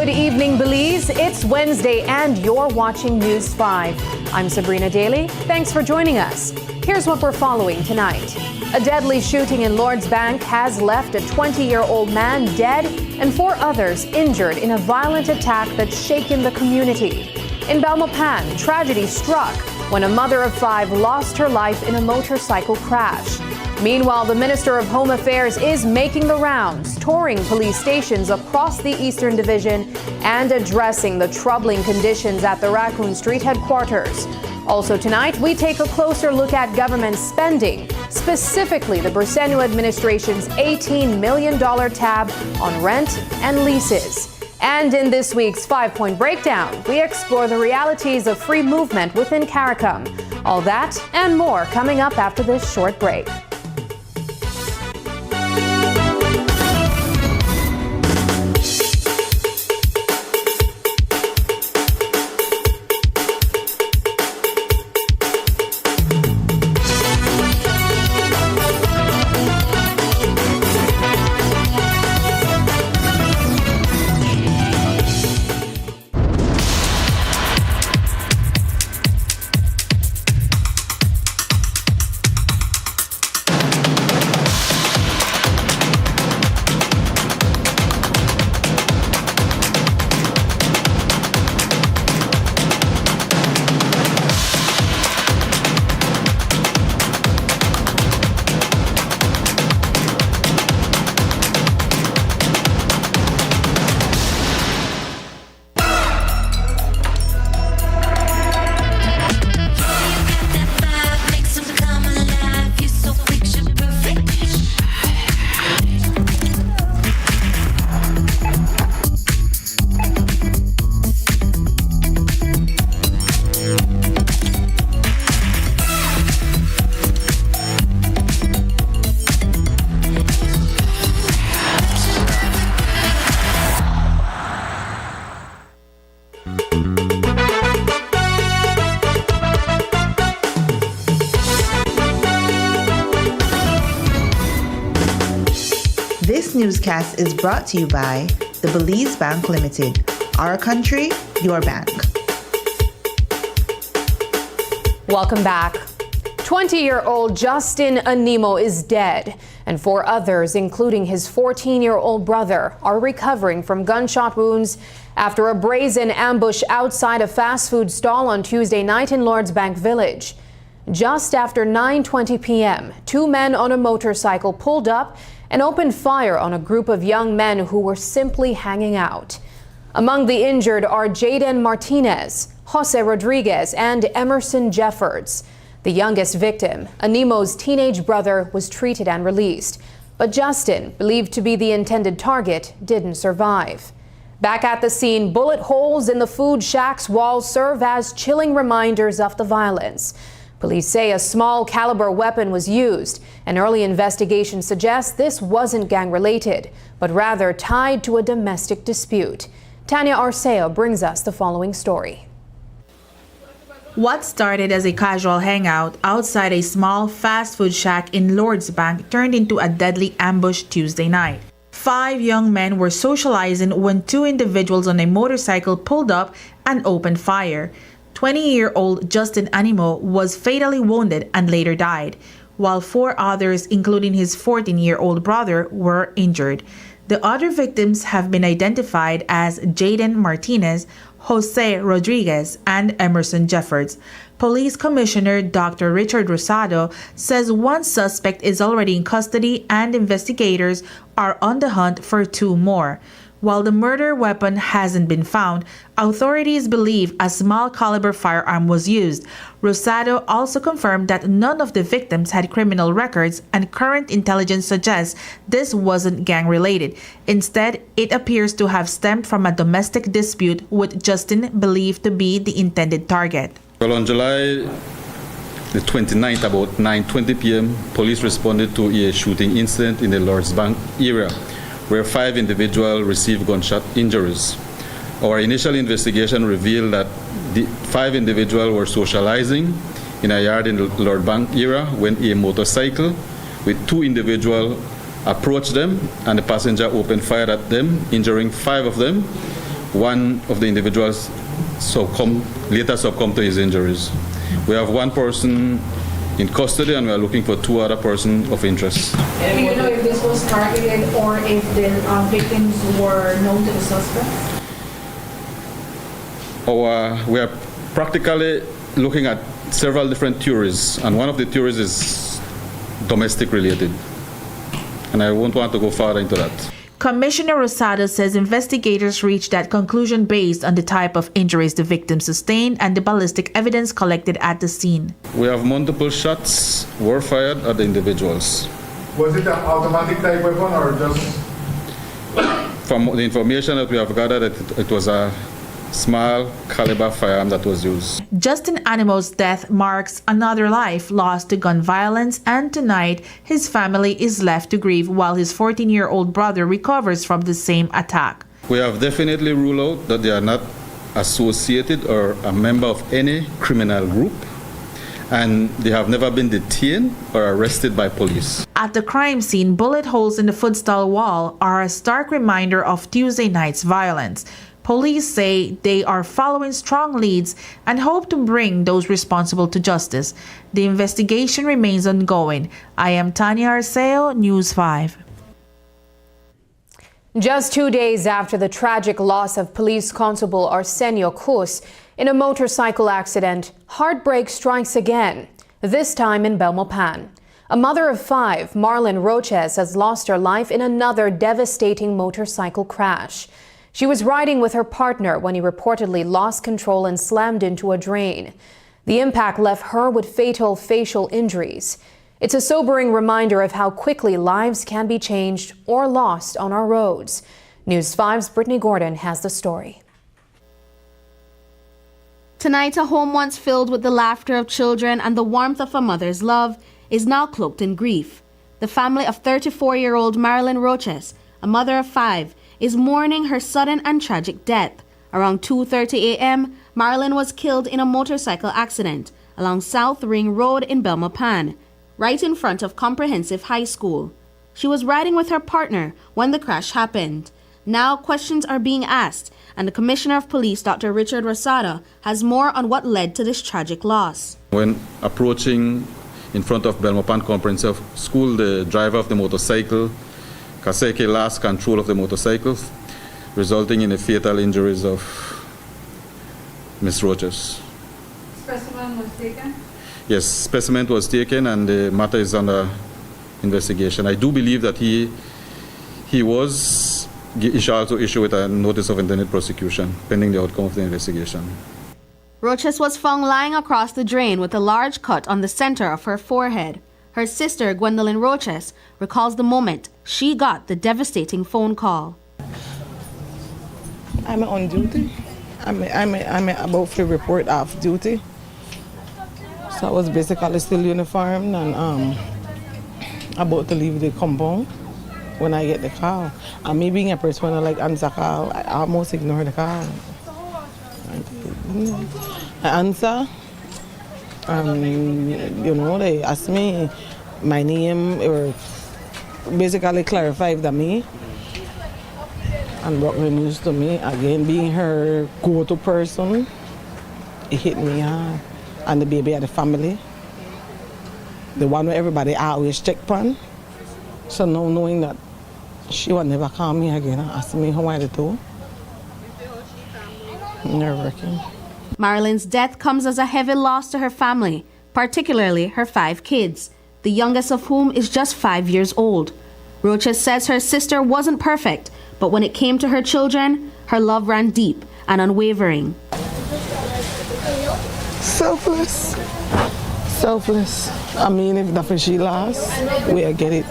Good evening, Belize. It's Wednesday and you're watching News 5. I'm Sabrina Daly. Thanks for joining us. Here's what we're following tonight. A deadly shooting in Lord's Bank has left a 20-year-old man dead and 4 others injured in a violent attack that's shaken the community. In Belmopan, tragedy struck when a mother of 5 lost her life in a motorcycle crash. Meanwhile, the Minister of Home Affairs is making the rounds, touring police stations across the Eastern Division and addressing the troubling conditions at the Raccoon Street headquarters. Also tonight, we take a closer look at government spending, specifically the Bersenio administration's $18 million tab on rent and leases. And in this week's 5-point breakdown, we explore the realities of free movement within CARICOM. All that and more coming up after this short break. This newscast is brought to you by the Belize Bank Limited. Our country, your bank. Welcome back. 20-year-old Justin Animo is dead, and 4 others, including his 14-year-old brother, are recovering from gunshot wounds after a brazen ambush outside a fast food stall on Tuesday night in Lords Bank Village. Just after 9:20 p.m., 2 men on a motorcycle pulled up and opened fire on a group of young men who were simply hanging out. Among the injured are Jaden Martinez, Jose Rodriguez, and Emerson Jeffords. The youngest victim, Animo's teenage brother, was treated and released. But Justin, believed to be the intended target, didn't survive. Back at the scene, bullet holes in the food shack's walls serve as chilling reminders of the violence. Police say a small caliber weapon was used. An early investigation suggests this wasn't gang-related, but rather tied to a domestic dispute. Tanya Arceo brings us the following story. What started as a casual hangout outside a small fast food shack in Lords Bank turned into a deadly ambush Tuesday night. 5 young men were socializing when 2 individuals on a motorcycle pulled up and opened fire. 20-year-old Justin Animo was fatally wounded and later died, while 4 others, including his 14-year-old brother, were injured. The other victims have been identified as Jaden Martinez, Jose Rodriguez, and Emerson Jeffords. Police Commissioner Dr. Richard Rosado says 1 suspect is already in custody and investigators are on the hunt for 2 more. While the murder weapon hasn't been found, authorities believe a small caliber firearm was used. Rosado also confirmed that none of the victims had criminal records, and current intelligence suggests this wasn't gang-related. Instead, it appears to have stemmed from a domestic dispute with Justin believed to be the intended target. Well, on July the 29th, about 9:20 p.m., police responded to a shooting incident in the Lords Bank area, where 5 individuals received gunshot injuries. Our initial investigation revealed that the 5 individuals were socializing in a yard in the Lord Bank area when a motorcycle with 2 individuals approached them, and the passenger opened fire at them, injuring 5 of them. 1 of the individuals later succumbed to his injuries. We have 1 person in custody, and we are looking for 2 other persons of interest. Do you know if this was targeted or if the victims were known to the suspects? We are practically looking at several different theories, and one of the theories is domestic related, and I won't want to go further into that. Commissioner Rosado says investigators reached that conclusion based on the type of injuries the victim sustained and the ballistic evidence collected at the scene. We have multiple shots were fired at the individuals. Was it an automatic type weapon or just? From the information that we have gathered, it was a small caliber firearm that was used. Justin Animo's death marks another life lost to gun violence, and tonight his family is left to grieve while his 14-year-old brother recovers from the same attack. We have definitely ruled out that they are not associated or a member of any criminal group, and they have never been detained or arrested by police. At the crime scene, bullet holes in the food stall wall are a stark reminder of Tuesday night's violence. Police say they are following strong leads and hope to bring those responsible to justice. The investigation remains ongoing. I am Tanya Arceo, News 5. Just 2 days after the tragic loss of Police Constable Arsenio Cruz in a motorcycle accident, heartbreak strikes again, this time in Belmopan. A mother of 5, Marlon Roches, has lost her life in another devastating motorcycle crash. She was riding with her partner when he reportedly lost control and slammed into a drain. The impact left her with fatal facial injuries. It's a sobering reminder of how quickly lives can be changed or lost on our roads. News 5's Brittany Gordon has the story. Tonight, a home once filled with the laughter of children and the warmth of a mother's love is now cloaked in grief. The family of 34-year-old Marilyn Roches, a mother of 5, is mourning her sudden and tragic death. Around 2:30 a.m., Marilyn was killed in a motorcycle accident along South Ring Road in Belmopan, right in front of Comprehensive High School. She was riding with her partner when the crash happened. Now questions are being asked, and the Commissioner of Police, Dr. Richard Rosado, has more on what led to this tragic loss. When approaching in front of Belmopan Comprehensive School, the driver of the motorcycle, Kaseke, lost control of the motorcycle, resulting in the fatal injuries of Ms. Roches. Specimen was taken? Yes, specimen was taken and the matter is under investigation. I do believe that he shall also issue with a notice of intended prosecution pending the outcome of the investigation. Roches was found lying across the drain with a large cut on the center of her forehead. Her sister, Gwendolyn Roches, recalls the moment she got the devastating phone call. I'm on duty. I'm about to report off duty. So I was basically still uniformed and about to leave the compound when I get the call. And me being a person when I like answer call, I almost ignore the call. I answer, they ask me my name or basically clarify that me and broke the news to me. Again, being her go-to person, it hit me hard. And the baby of the family, the one where everybody always check on. So now knowing that she would never call me again and ask me how I do, nerve-wracking. Marilyn's death comes as a heavy loss to her family, particularly her 5 kids, the youngest of whom is just 5 years old. Roches says her sister wasn't perfect, but when it came to her children, her love ran deep and unwavering. Selfless. I mean, if nothing she lost, we'll get it.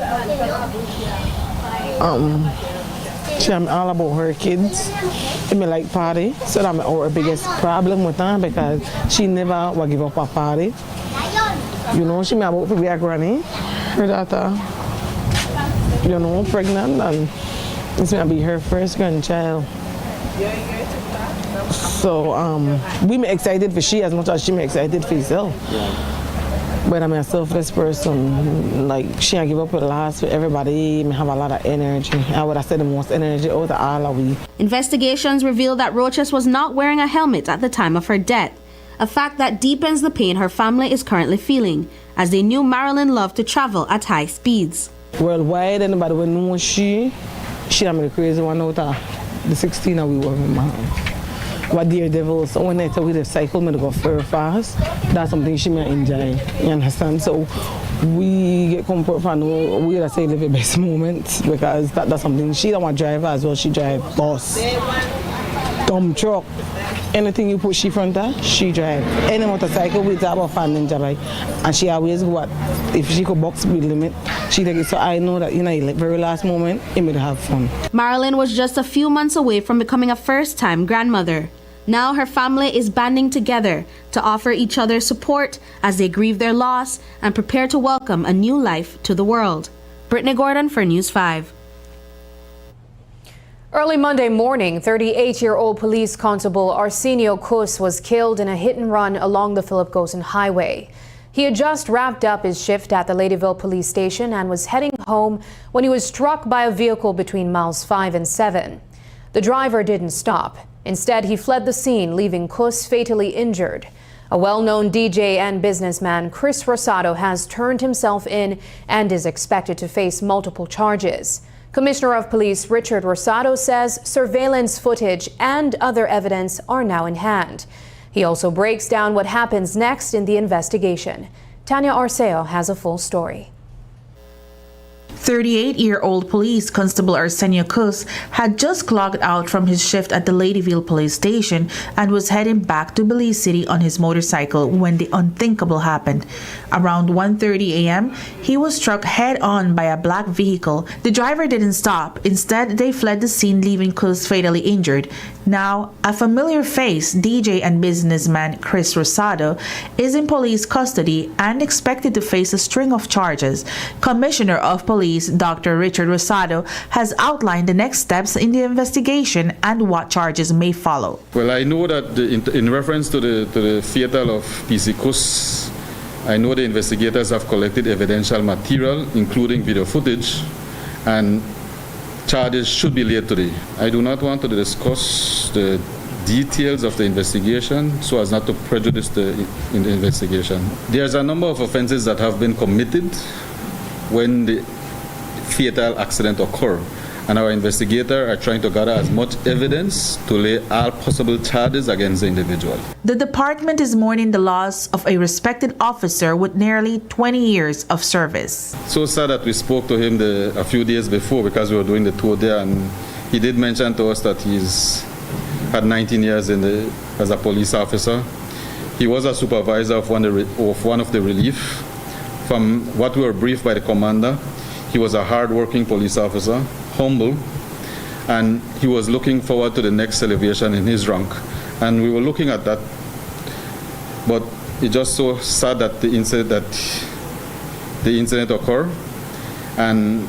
She am all about her kids. She me like party, so that's our biggest problem with her because she never will give up a party. You know, she me about to be a granny. Her daughter, pregnant, and it's gonna be her first grandchild. So we me excited for she as much as she me excited for herself. But I'm a selfless person. Like she ain't give up with last for everybody. Me have a lot of energy. I would have said the most energy out of all of we. Investigations reveal that Roches was not wearing a helmet at the time of her death, a fact that deepens the pain her family is currently feeling, as they knew Marilyn loved to travel at high speeds. Worldwide, anybody would know she am the crazy one out of the 16 that we were with mom. What dear devil, so when I tell you the cycle, me to go very fast, that's something she may enjoy, you understand? So we get comfort from we gotta say live the best moments because that's something she don't want to drive as well, she drive bus, dump truck, anything you put she front her, she drive. Any motorcycle with that about fan ninja bike, and she always go if she could box speed limit, she take it. So I know that the very last moment, it made her have fun. Marilyn was just a few months away from becoming a first-time grandmother. Now her family is banding together to offer each other support as they grieve their loss and prepare to welcome a new life to the world. Brittany Gordon for News 5. Early Monday morning, 38-year-old police constable Arsenio Cus was killed in a hit-and-run along the Philip Gosen Highway. He had just wrapped up his shift at the Ladyville police station and was heading home when he was struck by a vehicle between miles 5 and 7. The driver didn't stop. Instead, he fled the scene, leaving Cus fatally injured. A well-known DJ and businessman, Chris Rosado, has turned himself in and is expected to face multiple charges. Commissioner of Police Richard Rosado says surveillance footage and other evidence are now in hand. He also breaks down what happens next in the investigation. Tanya Arceo has a full story. 38-year-old police constable Arsenio Cus had just clocked out from his shift at the Ladyville police station and was heading back to Belize City on his motorcycle when the unthinkable happened. Around 1:30 a.m., he was struck head-on by a black vehicle. The driver didn't stop. Instead, they fled the scene, leaving Cus fatally injured. Now, a familiar face, DJ and businessman Chris Rosado, is in police custody and expected to face a string of charges. Commissioner of Police Dr. Richard Rosado has outlined the next steps in the investigation and what charges may follow. Well, I know that in reference to the fatal of PC Cus, I know the investigators have collected evidential material, including video footage, and charges should be laid today. I do not want to discuss the details of the investigation so as not to prejudice the investigation. There's a number of offenses that have been committed when the fatal accident occurred, and our investigators are trying to gather as much evidence to lay all possible charges against the individual. The department is mourning the loss of a respected officer with nearly 20 years of service. So sad that we spoke to him a few days before because we were doing the tour there, and he did mention to us that he's had 19 years as a police officer. He was a supervisor of one of the relief. From what we were briefed by the commander, he was a hard-working police officer, humble, and he was looking forward to the next elevation in his rank. And we were looking at that, but it's just so sad that the incident occurred. And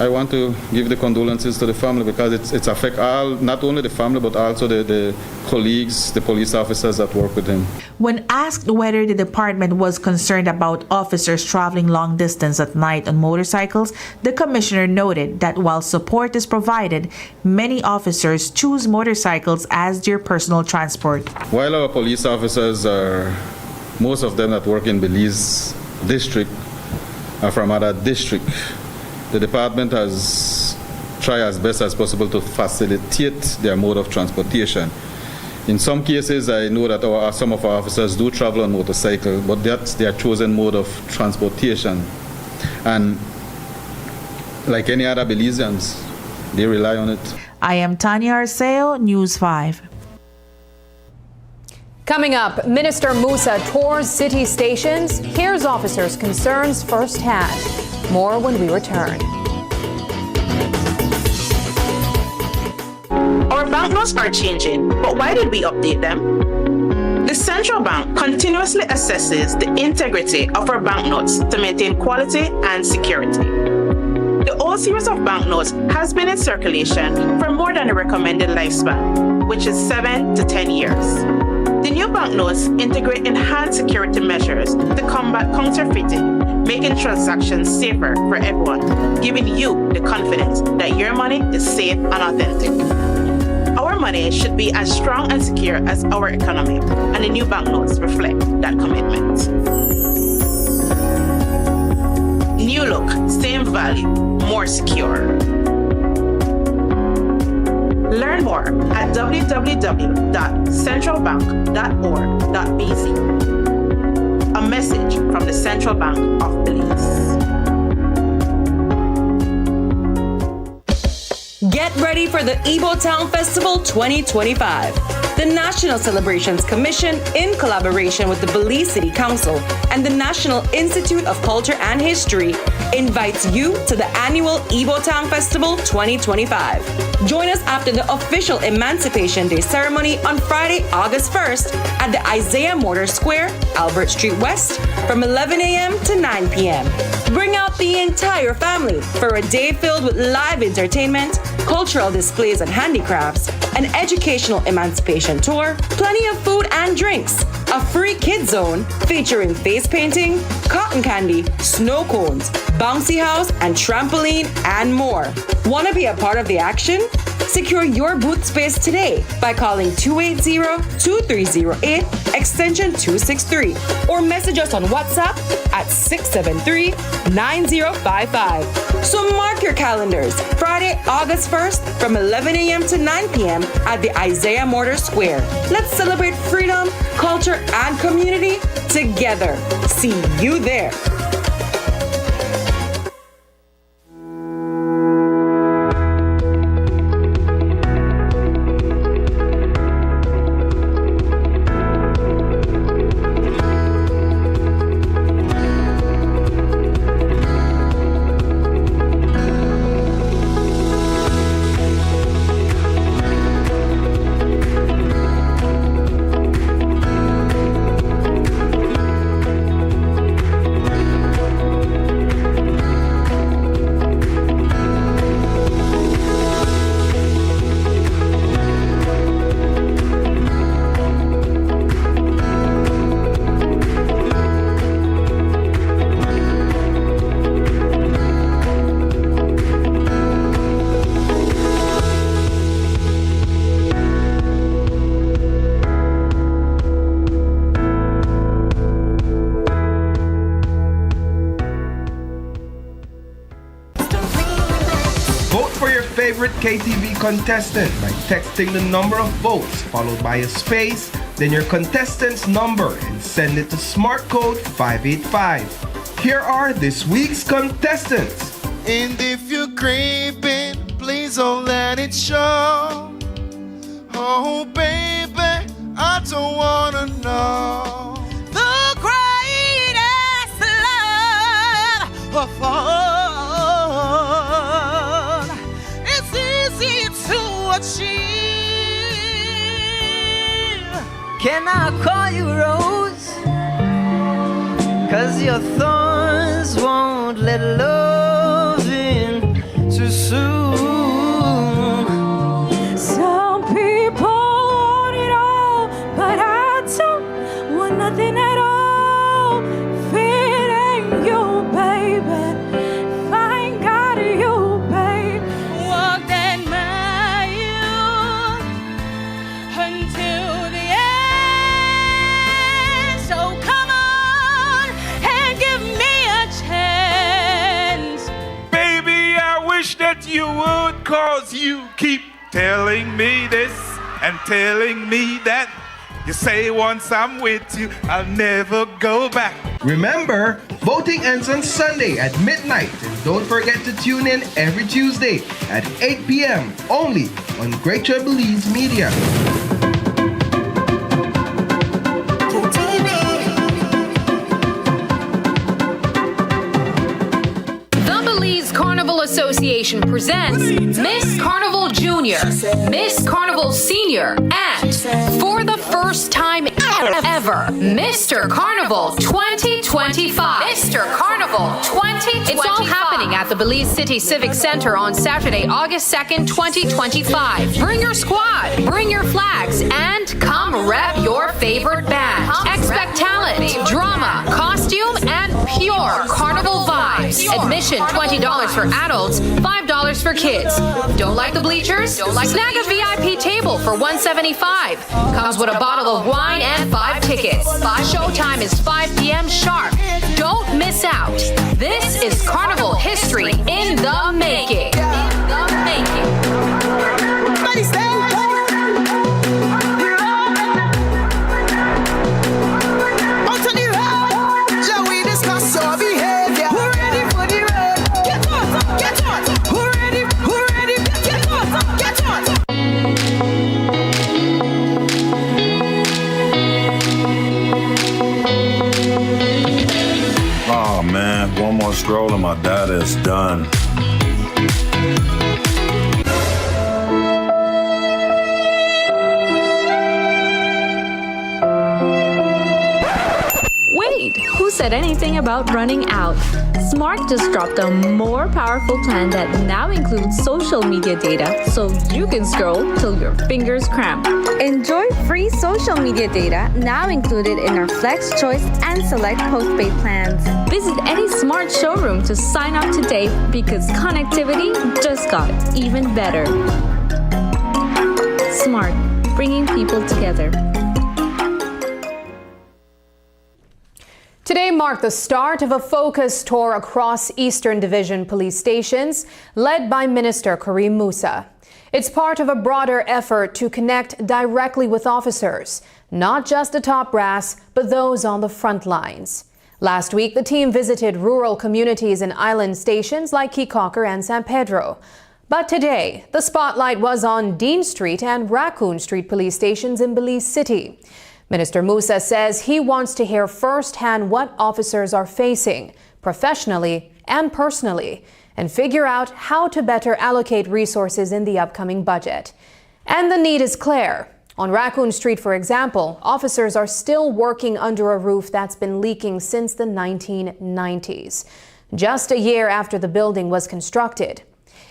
I want to give the condolences to the family because it's affect not only the family but also the colleagues, the police officers that work with him. When asked whether the department was concerned about officers traveling long distance at night on motorcycles, the commissioner noted that while support is provided, many officers choose motorcycles as their personal transport. While our police officers most of them that work in Belize district are from other districts, the department has tried as best as possible to facilitate their mode of transportation. In some cases, I know that some of our officers do travel on motorcycle, but that's their chosen mode of transportation. And like any other Belizeans, they rely on it. I am Tanya Arceo, News 5. Coming up, Minister Musa tours city stations, hears officers' concerns firsthand. More when we return. Our banknotes are changing, but why did we update them? The central bank continuously assesses the integrity of our banknotes to maintain quality and security. The old series of banknotes has been in circulation for more than the recommended lifespan, which is 7 to 10 years. The new banknotes integrate enhanced security measures to combat counterfeiting, making transactions safer for everyone, giving you the confidence that your money is safe and authentic. Our money should be as strong and secure as our economy, and the new banknotes reflect that commitment. New look, same value, more secure. Learn more at www.centralbank.org.bz. A message from the Central Bank of Belize. Get ready for the Igbo Town Festival 2025. The National Celebrations Commission, in collaboration with the Belize City Council and the National Institute of Culture and History, invites you to the annual Igbo Town Festival 2025. Join us after the official Emancipation Day ceremony on Friday, August 1st at the Isaiah Mortar Square, Albert Street West, from 11 a.m. to 9 p.m. Bring out the entire family for a day filled with live entertainment, cultural displays and handicrafts, an educational emancipation tour, plenty of food and drinks, a free kids zone featuring face painting, cotton candy, snow cones, bouncy house, and trampoline, and more. Want to be a part of the action? Secure your booth space today by calling 280-2308 extension 263 or message us on WhatsApp at 673-9055. So mark your calendars, Friday, August 1st from 11 a.m. to 9 p.m. at the Isaiah Mortar Square. Let's celebrate freedom, culture, and community together. See you there. Vote for your favorite KTV contestant by texting the number of votes followed by a space, then your contestant's number, and send it to Smart Code 585. Here are this week's contestants. And if you're creeping, please don't let it show. Oh, baby, I don't wanna know. The greatest love of all is easy to achieve. Can I call you Rose? 'Cause your thorns won't let love in too soon. Some people want it all, but I don't want nothing at all. If it ain't you, baby, if I ain't got you, baby, walk that mile until the end. So come on and give me a chance. Baby, I wish that you would, 'cause you keep telling me this and telling me that. You say once I'm with you, I'll never go back. Remember, voting ends on Sunday at midnight. And don't forget to tune in every Tuesday at 8 p.m. only on Greater Belize Media. The Belize Carnival Association presents Miss Carnival Junior, Miss Carnival Senior, and for the first time ever, Mr. Carnival 2025. Mr. Carnival 2025. It's all happening at the Belize City Civic Center on Saturday, August 2nd, 2025. Bring your squad, bring your flags, and come rep your favorite band. Expect talent, drama, costume, and pure carnival vibes. Admission $20 for adults, $5 for kids. Don't like the bleachers? Snag a VIP table for $175. Comes with a bottle of wine and 5 tickets. Showtime is 5 p.m. sharp. Don't miss out. This is carnival history in the making. Oh man, one more stroll and my data is done. Wait, who said anything about running out? Smart just dropped a more powerful plan that now includes social media data so you can scroll till your fingers cramp. Enjoy free social media data now included in our Flex Choice and Select postpaid plans. Visit any Smart showroom to sign up today because connectivity just got even better. Smart, bringing people together. Today marked the start of a focus tour across Eastern Division police stations led by Minister Karim Musa. It's part of a broader effort to connect directly with officers, not just the top brass, but those on the front lines. Last week, the team visited rural communities and island stations like Keycocker and San Pedro. But today, the spotlight was on Dean Street and Raccoon Street police stations in Belize City. Minister Musa says he wants to hear firsthand what officers are facing, professionally and personally, and figure out how to better allocate resources in the upcoming budget. And the need is clear. On Raccoon Street, for example, officers are still working under a roof that's been leaking since the 1990s, just a year after the building was constructed.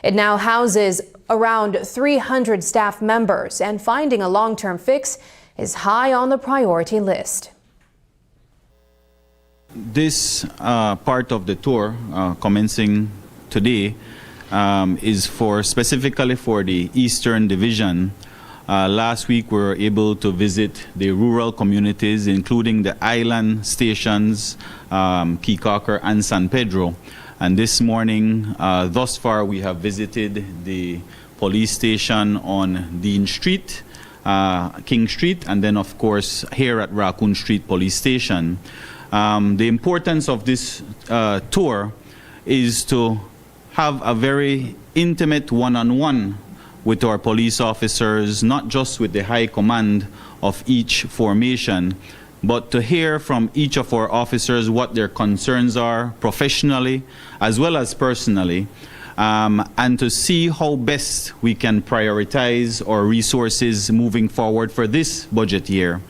It now houses around 300 staff members, and finding a long-term fix is high on the priority list. This part of the tour, commencing today, is specifically for the Eastern Division. Last week we were able to visit the rural communities, including the island stations, Keycocker and San Pedro. And this morning, thus far, we have visited the police station on Dean Street, King Street, and then, of course, here at Raccoon Street Police Station. The importance of this tour is to have a very intimate one-on-one with our police officers, not just with the high command of each formation, but to hear from each of our officers what their concerns are professionally as well as personally, and to see how best we can prioritize our resources moving forward for this budget year.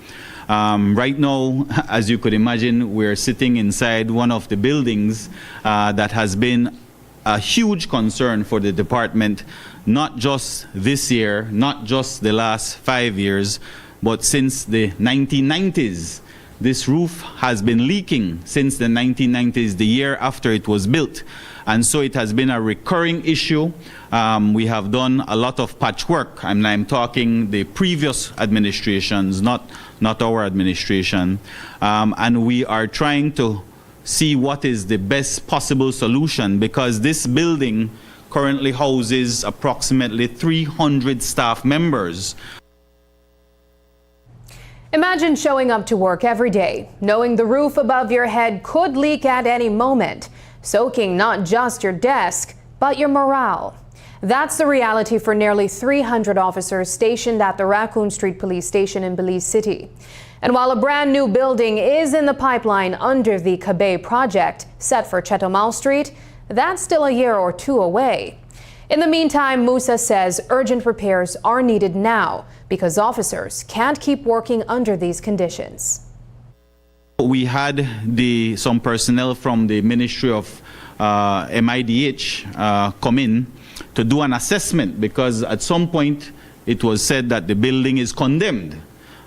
Right now, as you could imagine, we're sitting inside one of the buildings that has been a huge concern for the department, not just this year, not just the last 5 years, but since the 1990s. This roof has been leaking since the 1990s, the year after it was built. And so it has been a recurring issue. We have done a lot of patchwork. I'm talking the previous administrations, not our administration. And we are trying to see what is the best possible solution, because this building currently houses approximately 300 staff members. Imagine showing up to work every day, knowing the roof above your head could leak at any moment, soaking not just your desk, but your morale. That's the reality for nearly 300 officers stationed at the Raccoon Street Police Station in Belize City. And while a brand new building is in the pipeline under the Cabay project set for Chetomal Street, that's still a year or two away. In the meantime, Musa says urgent repairs are needed now because officers can't keep working under these conditions. We had some personnel from the Ministry of MIDH come in to do an assessment, because at some point it was said that the building is condemned.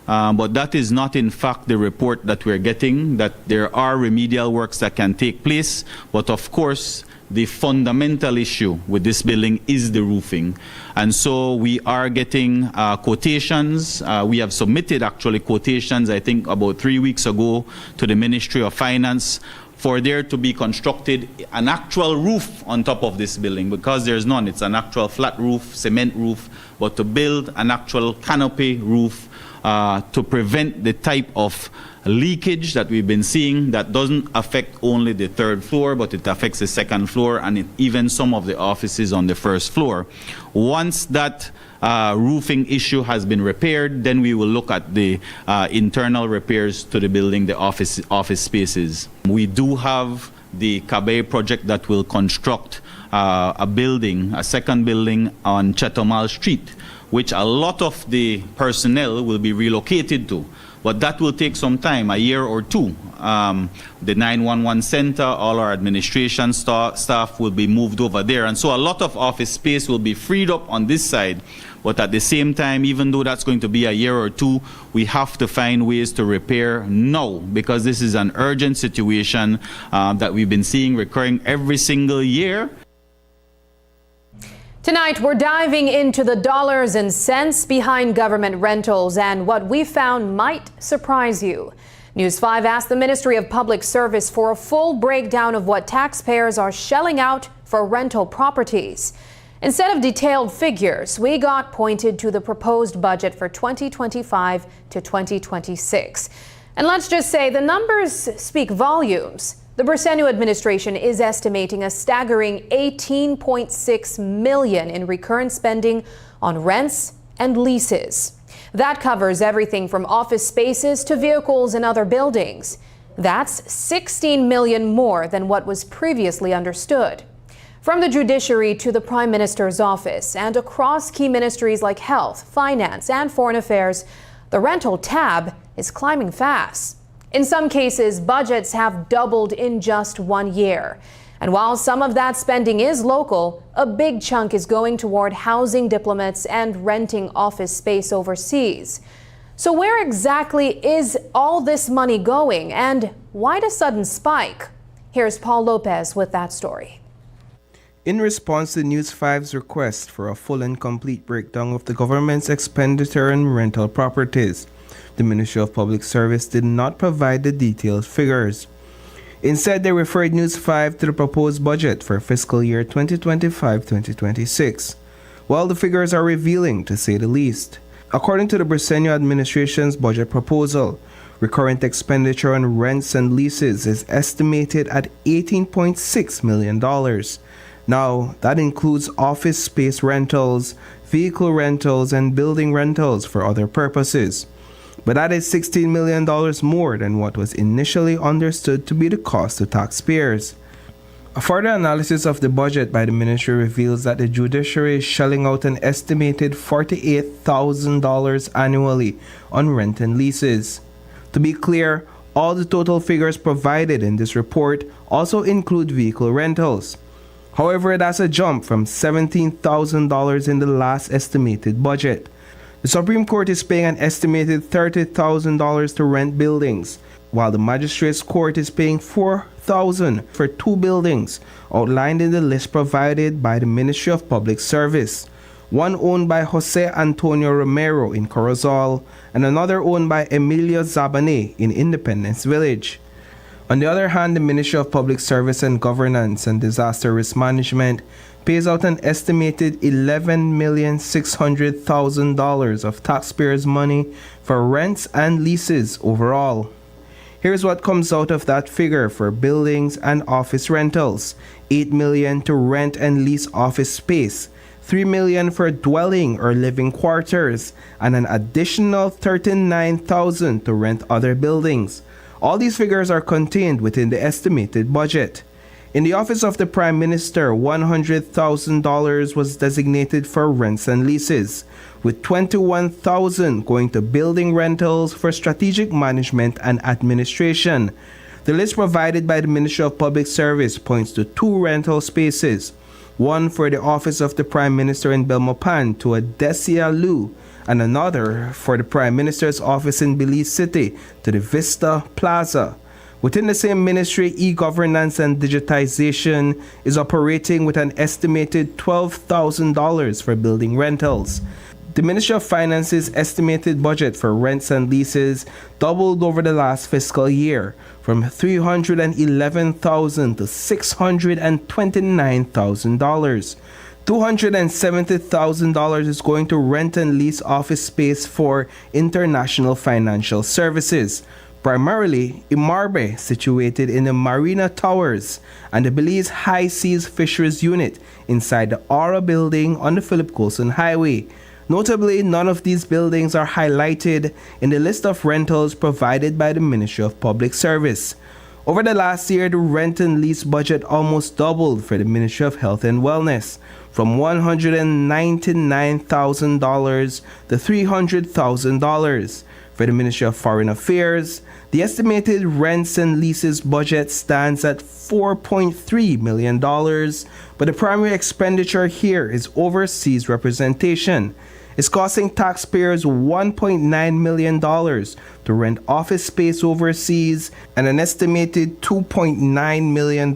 But that is not in fact the report that we're getting, that there are remedial works that can take place. But of course, the fundamental issue with this building is the roofing. And so we are getting quotations. We have submitted actually quotations, I think about 3 weeks ago, to the Ministry of Finance for there to be constructed an actual roof on top of this building, because there's none. It's an actual flat roof, cement roof, but to build an actual canopy roof to prevent the type of leakage that we've been seeing that doesn't affect only the third floor, but it affects the second floor and even some of the offices on the first floor. Once that roofing issue has been repaired, then we will look at the internal repairs to the building, the office spaces. We do have the Cabay project that will construct a building, a second building on Chetomal Street, which a lot of the personnel will be relocated to. But that will take some time, a year or two. The 911 center, all our administration staff will be moved over there. And so a lot of office space will be freed up on this side. But at the same time, even though that's going to be a year or two, we have to find ways to repair now, because this is an urgent situation that we've been seeing recurring every single year. Tonight, we're diving into the dollars and cents behind government rentals, and what we found might surprise you. News 5 asked the Ministry of Public Service for a full breakdown of what taxpayers are shelling out for rental properties. Instead of detailed figures, we got pointed to the proposed budget for 2025 to 2026. And let's just say the numbers speak volumes. The Bersenio administration is estimating a staggering $18.6 million in recurrent spending on rents and leases. That covers everything from office spaces to vehicles and other buildings. That's $16 million more than what was previously understood. From the judiciary to the Prime Minister's office and across key ministries like health, finance, and foreign affairs, the rental tab is climbing fast. In some cases, budgets have doubled in just 1 year. And while some of that spending is local, a big chunk is going toward housing diplomats and renting office space overseas. So where exactly is all this money going, and why the sudden spike? Here's Paul Lopez with that story. In response to News 5's request for a full and complete breakdown of the government's expenditure on rental properties, the Ministry of Public Service did not provide the detailed figures. Instead, they referred News 5 to the proposed budget for fiscal year 2025-2026. Well, the figures are revealing, to say the least. According to the Briceño administration's budget proposal, recurrent expenditure on rents and leases is estimated at $18.6 million. Now, that includes office space rentals, vehicle rentals, and building rentals for other purposes. But that is $16 million more than what was initially understood to be the cost to taxpayers. A further analysis of the budget by the ministry reveals that the judiciary is shelling out an estimated $48,000 annually on rent and leases. To be clear, all the total figures provided in this report also include vehicle rentals. However, that's a jump from $17,000 in the last estimated budget. The Supreme Court is paying an estimated $30,000 to rent buildings, while the Magistrates Court is paying $4,000 for 2 buildings outlined in the list provided by the Ministry of Public Service, one owned by Jose Antonio Romero in Corozal and another owned by Emilio Zabane in Independence Village. On the other hand, the Ministry of Public Service and Governance and Disaster Risk Management pays out an estimated $11,600,000 of taxpayers' money for rents and leases overall. Here's what comes out of that figure for buildings and office rentals: $8 million to rent and lease office space, $3 million for dwelling or living quarters, and an additional $39,000 to rent other buildings. All these figures are contained within the estimated budget. In the Office of the Prime Minister, $100,000 was designated for rents and leases, with $21,000 going to building rentals for strategic management and administration. The list provided by the Ministry of Public Service points to 2 rental spaces, one for the Office of the Prime Minister in Belmopan to Adesia Lu, and another for the Prime Minister's office in Belize City to the Vista Plaza. Within the same ministry, e-governance and digitization is operating with an estimated $12,000 for building rentals. The Ministry of Finance's estimated budget for rents and leases doubled over the last fiscal year, from $311,000 to $629,000. $270,000 is going to rent and lease office space for international financial services, primarily Imarbe, situated in the Marina Towers, and the Belize High Seas Fisheries Unit inside the Aura building on the Philip Coulson Highway. Notably, none of these buildings are highlighted in the list of rentals provided by the Ministry of Public Service. Over the last year, the rent and lease budget almost doubled for the Ministry of Health and Wellness, from $199,000 to $300,000. For the Ministry of Foreign Affairs, the estimated rents and leases budget stands at $4.3 million, but the primary expenditure here is overseas representation. It's costing taxpayers $1.9 million to rent office space overseas and an estimated $2.9 million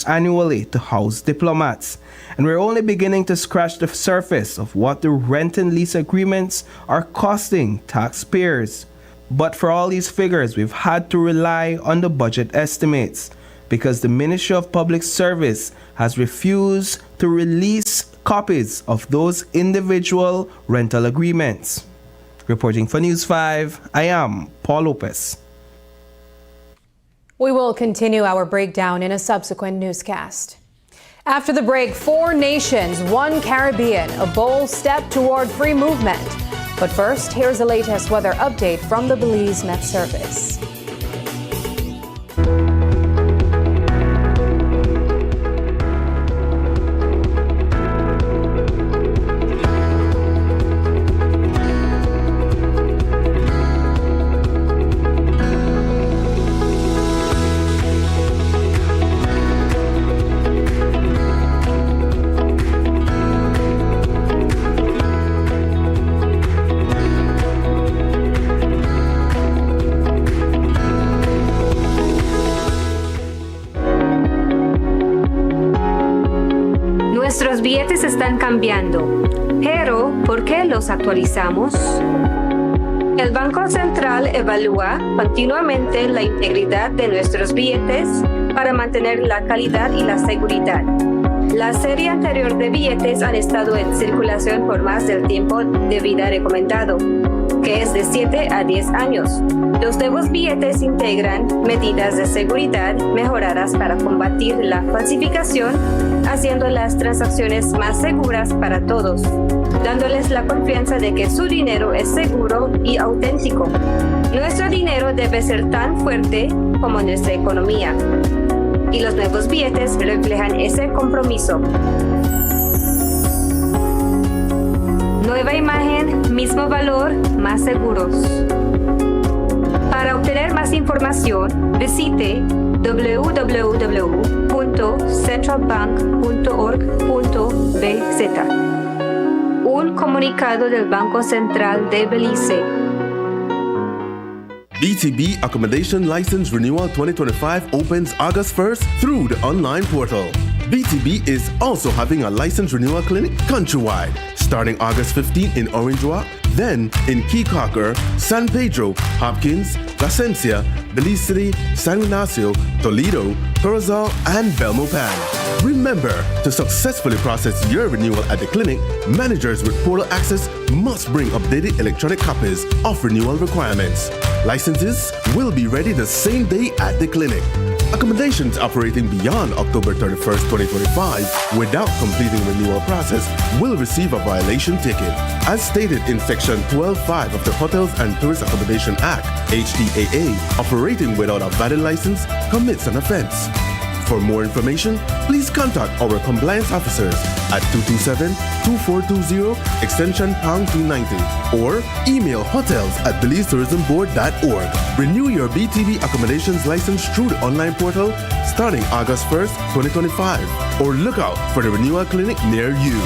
annually to house diplomats. And we're only beginning to scratch the surface of what the rent and lease agreements are costing taxpayers. But for all these figures, we've had to rely on the budget estimates because the Ministry of Public Service has refused to release copies of those individual rental agreements. Reporting for News 5, I am Paul Lopez. We will continue our breakdown in a subsequent newscast. After the break, 4 nations, 1 Caribbean, a bold step toward free movement. But first, here's the latest weather update from the Belize Met Service. Nuestros billetes están cambiando, pero ¿por qué los actualizamos? El Banco Central evalúa continuamente la integridad de nuestros billetes para mantener la calidad y la seguridad. La serie anterior de billetes han estado en circulación por más del tiempo de vida recomendado, que es de 7 a 10 años. Los nuevos billetes integran medidas de seguridad mejoradas para combatir la falsificación, haciendo las transacciones más seguras para todos, dándoles la confianza de que su dinero es seguro y auténtico. Nuestro dinero debe ser tan fuerte como nuestra economía, y los nuevos billetes reflejan ese compromiso. Nueva imagen, mismo valor, más seguros. Para obtener más información, visite www.centralbank.org.bz. Un comunicado del Banco Central de Belice. BTB Accommodation License Renewal 2025 opens August 1st through the online portal. BTB is also having a license renewal clinic countrywide, starting August 15 in Orange Walk, then in Key Cocker, San Pedro, Hopkins, Placencia, Belize City, San Ignacio, Toledo, Corozal, and Belmopan. Remember, to successfully process your renewal at the clinic, managers with portal access must bring updated electronic copies of renewal requirements. Licenses will be ready the same day at the clinic. Accommodations operating beyond October 31st, 2025 without completing renewal process will receive a violation ticket. As stated in Section 12.5 of the Hotels and Tourist Accommodation Act, HTAA, operating without a valid license commits an offense. For more information, please contact our compliance officers at 227-2420 extension pound 290 or email hotels@belizetourismboard.org. Renew your BTB accommodations license through the online portal starting August 1st, 2025, or look out for the renewal clinic near you.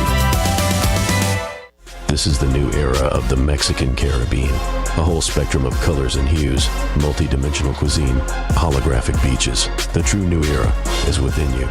This is the new era of the Mexican Caribbean. A whole spectrum of colors and hues, multi-dimensional cuisine, holographic beaches. The true new era is within you.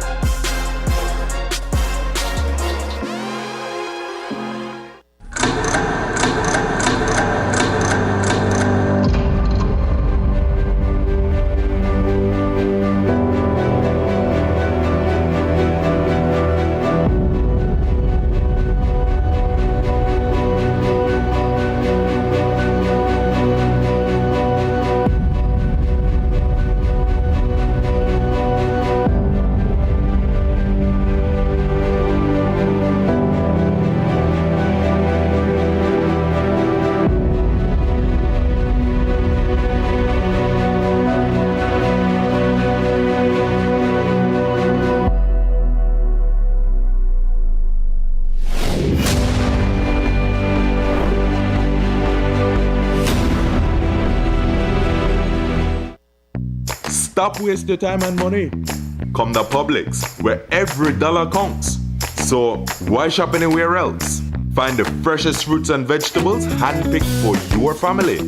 Stop wasting your time and money. Come to Publix, where every dollar counts. So why shop anywhere else? Find the freshest fruits and vegetables handpicked for your family.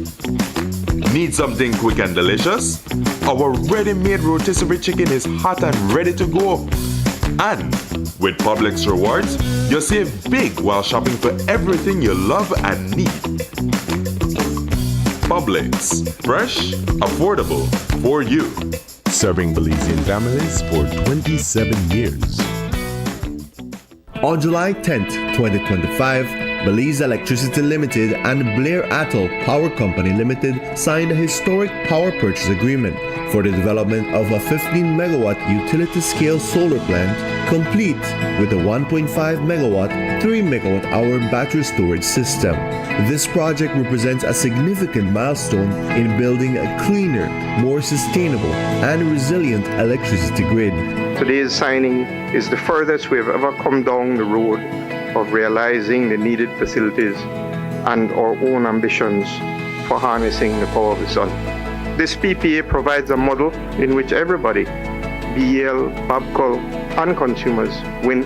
Need something quick and delicious? Our ready-made rotisserie chicken is hot and ready to go. And with Publix rewards, you save big while shopping for everything you love and need. Publix, fresh, affordable, for you. Serving Belizean families for 27 years. On July 10th, 2025, Belize Electricity Limited and Blair Atoll Power Company Limited signed a historic power purchase agreement for the development of a 15-megawatt utility-scale solar plant, complete with a 1.5 megawatt, 3 megawatt-hour battery storage system. This project represents a significant milestone in building a cleaner, more sustainable, and resilient electricity grid. Today's signing is the furthest we have ever come down the road of realizing the needed facilities and our own ambitions for harnessing the power of the sun. This PPA provides a model in which everybody, BEL, Babcock, and consumers win,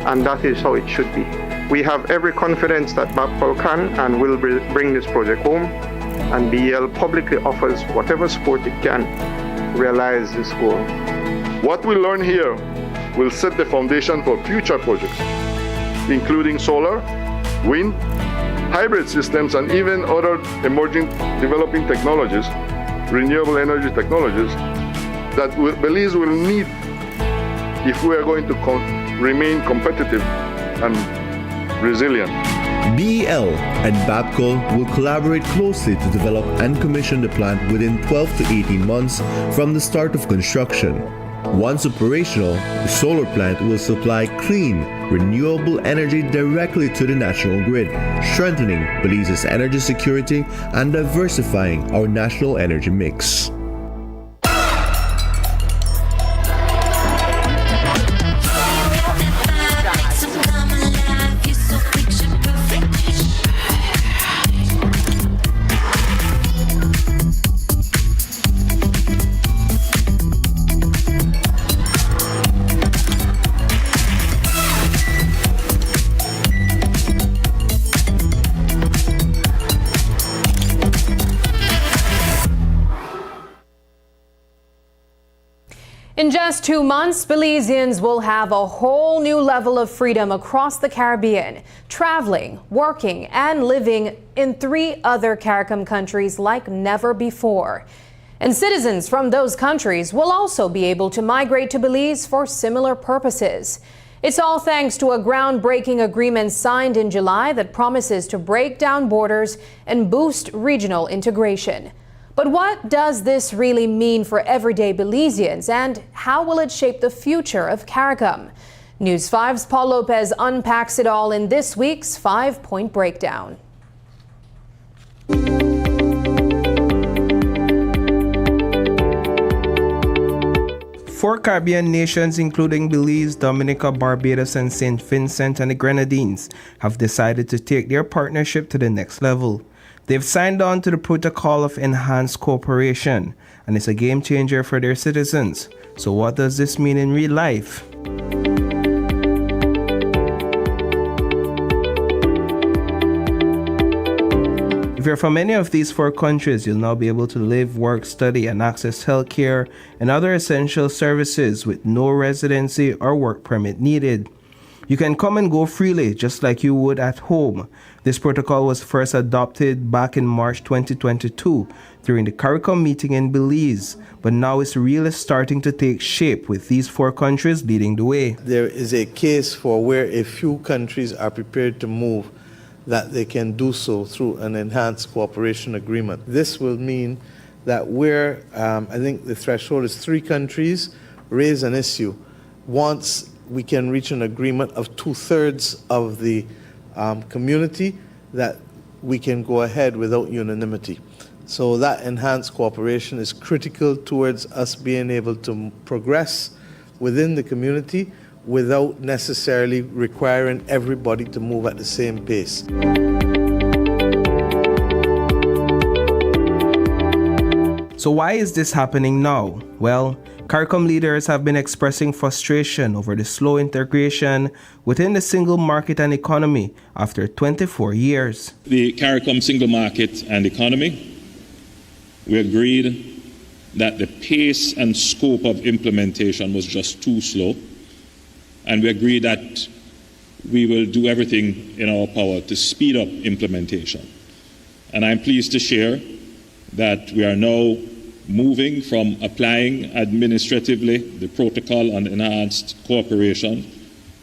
and that is how it should be. We have every confidence that Babcock can and will bring this project home, and BEL publicly offers whatever support it can to realize this goal. What we learn here will set the foundation for future projects, including solar, wind, hybrid systems, and even other emerging developing technologies, renewable energy technologies, that Belize will need if we are going to remain competitive and resilient. BEL and BAPCO will collaborate closely to develop and commission the plant within 12 to 18 months from the start of construction. Once operational, the solar plant will supply clean, renewable energy directly to the national grid, strengthening Belize's energy security and diversifying our national energy mix. In just 2 months, Belizeans will have a whole new level of freedom across the Caribbean, traveling, working, and living in 3 other CARICOM countries like never before. And citizens from those countries will also be able to migrate to Belize for similar purposes. It's all thanks to a groundbreaking agreement signed in July that promises to break down borders and boost regional integration. But what does this really mean for everyday Belizeans, and how will it shape the future of CARICOM? News 5's Paul Lopez unpacks it all in this week's 5-point breakdown. 4 Caribbean nations, including Belize, Dominica, Barbados, and St. Vincent and the Grenadines, have decided to take their partnership to the next level. They've signed on to the Protocol of Enhanced Cooperation, and it's a game changer for their citizens. So what does this mean in real life? If you're from any of these 4 countries, you'll now be able to live, work, study, and access healthcare and other essential services with no residency or work permit needed. You can come and go freely, just like you would at home. This protocol was first adopted back in March 2022 during the CARICOM meeting in Belize, but now it's really starting to take shape with these 4 countries leading the way. There is a case for where a few countries are prepared to move, that they can do so through an enhanced cooperation agreement. This will mean that where I think the threshold is 3 countries raise an issue. Once we can reach an agreement of 2/3 of the community, that we can go ahead without unanimity. So that enhanced cooperation is critical towards us being able to progress within the community without necessarily requiring everybody to move at the same pace. So why is this happening now? Well, CARICOM leaders have been expressing frustration over the slow integration within the single market and economy after 24 years. The CARICOM single market and economy, we agreed that the pace and scope of implementation was just too slow. And we agree that we will do everything in our power to speed up implementation. And I'm pleased to share that we are now moving from applying administratively the Protocol on Enhanced Cooperation,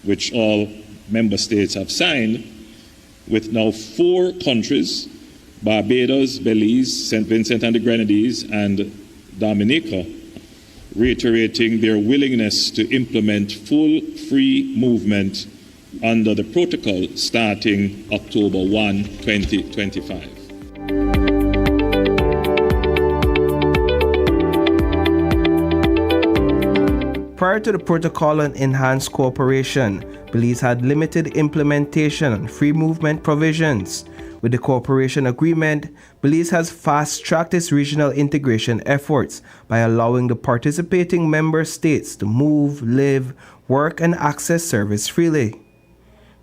which all member states have signed, with now 4 countries, Barbados, Belize, St. Vincent and the Grenadines, and Dominica, reiterating their willingness to implement full free movement under the protocol starting October 1, 2025. Prior to the Protocol on Enhanced Cooperation, Belize had limited implementation on free movement provisions. With the cooperation agreement, Belize has fast-tracked its regional integration efforts by allowing the participating member states to move, live, work, and access service freely.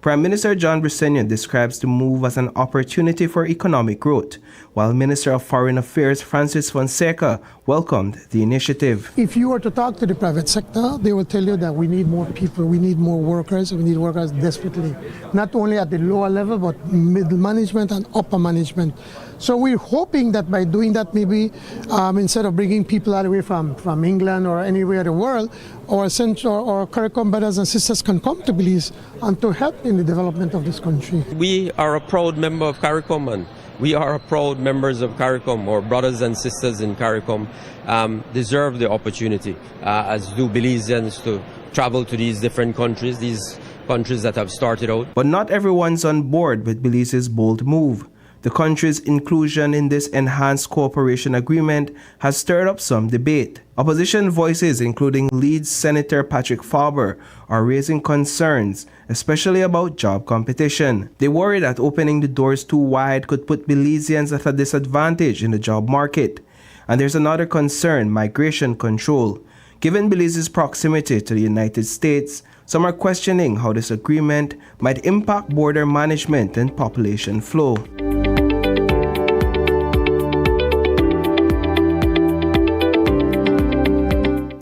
Prime Minister John Briceño describes the move as an opportunity for economic growth, while Minister of Foreign Affairs Francis Fonseca welcomed the initiative. If you were to talk to the private sector, they will tell you that we need more people, we need more workers, we need workers desperately, not only at the lower level, but middle management and upper management. So we're hoping that by doing that, maybe instead of bringing people all the way from England or anywhere in the world, our CARICOM brothers and sisters can come to Belize and to help in the development of this country. We are a proud member of CARICOM, and we are a proud members of CARICOM. Our brothers and sisters in CARICOM deserve the opportunity, as do Belizeans, to travel to these different countries, these countries that have started out. But not everyone's on board with Belize's bold move. The country's inclusion in this enhanced cooperation agreement has stirred up some debate. Opposition voices, including Leeds Senator Patrick Farber, are raising concerns, especially about job competition. They worry that opening the doors too wide could put Belizeans at a disadvantage in the job market. And there's another concern: migration control. Given Belize's proximity to the United States, some are questioning how this agreement might impact border management and population flow.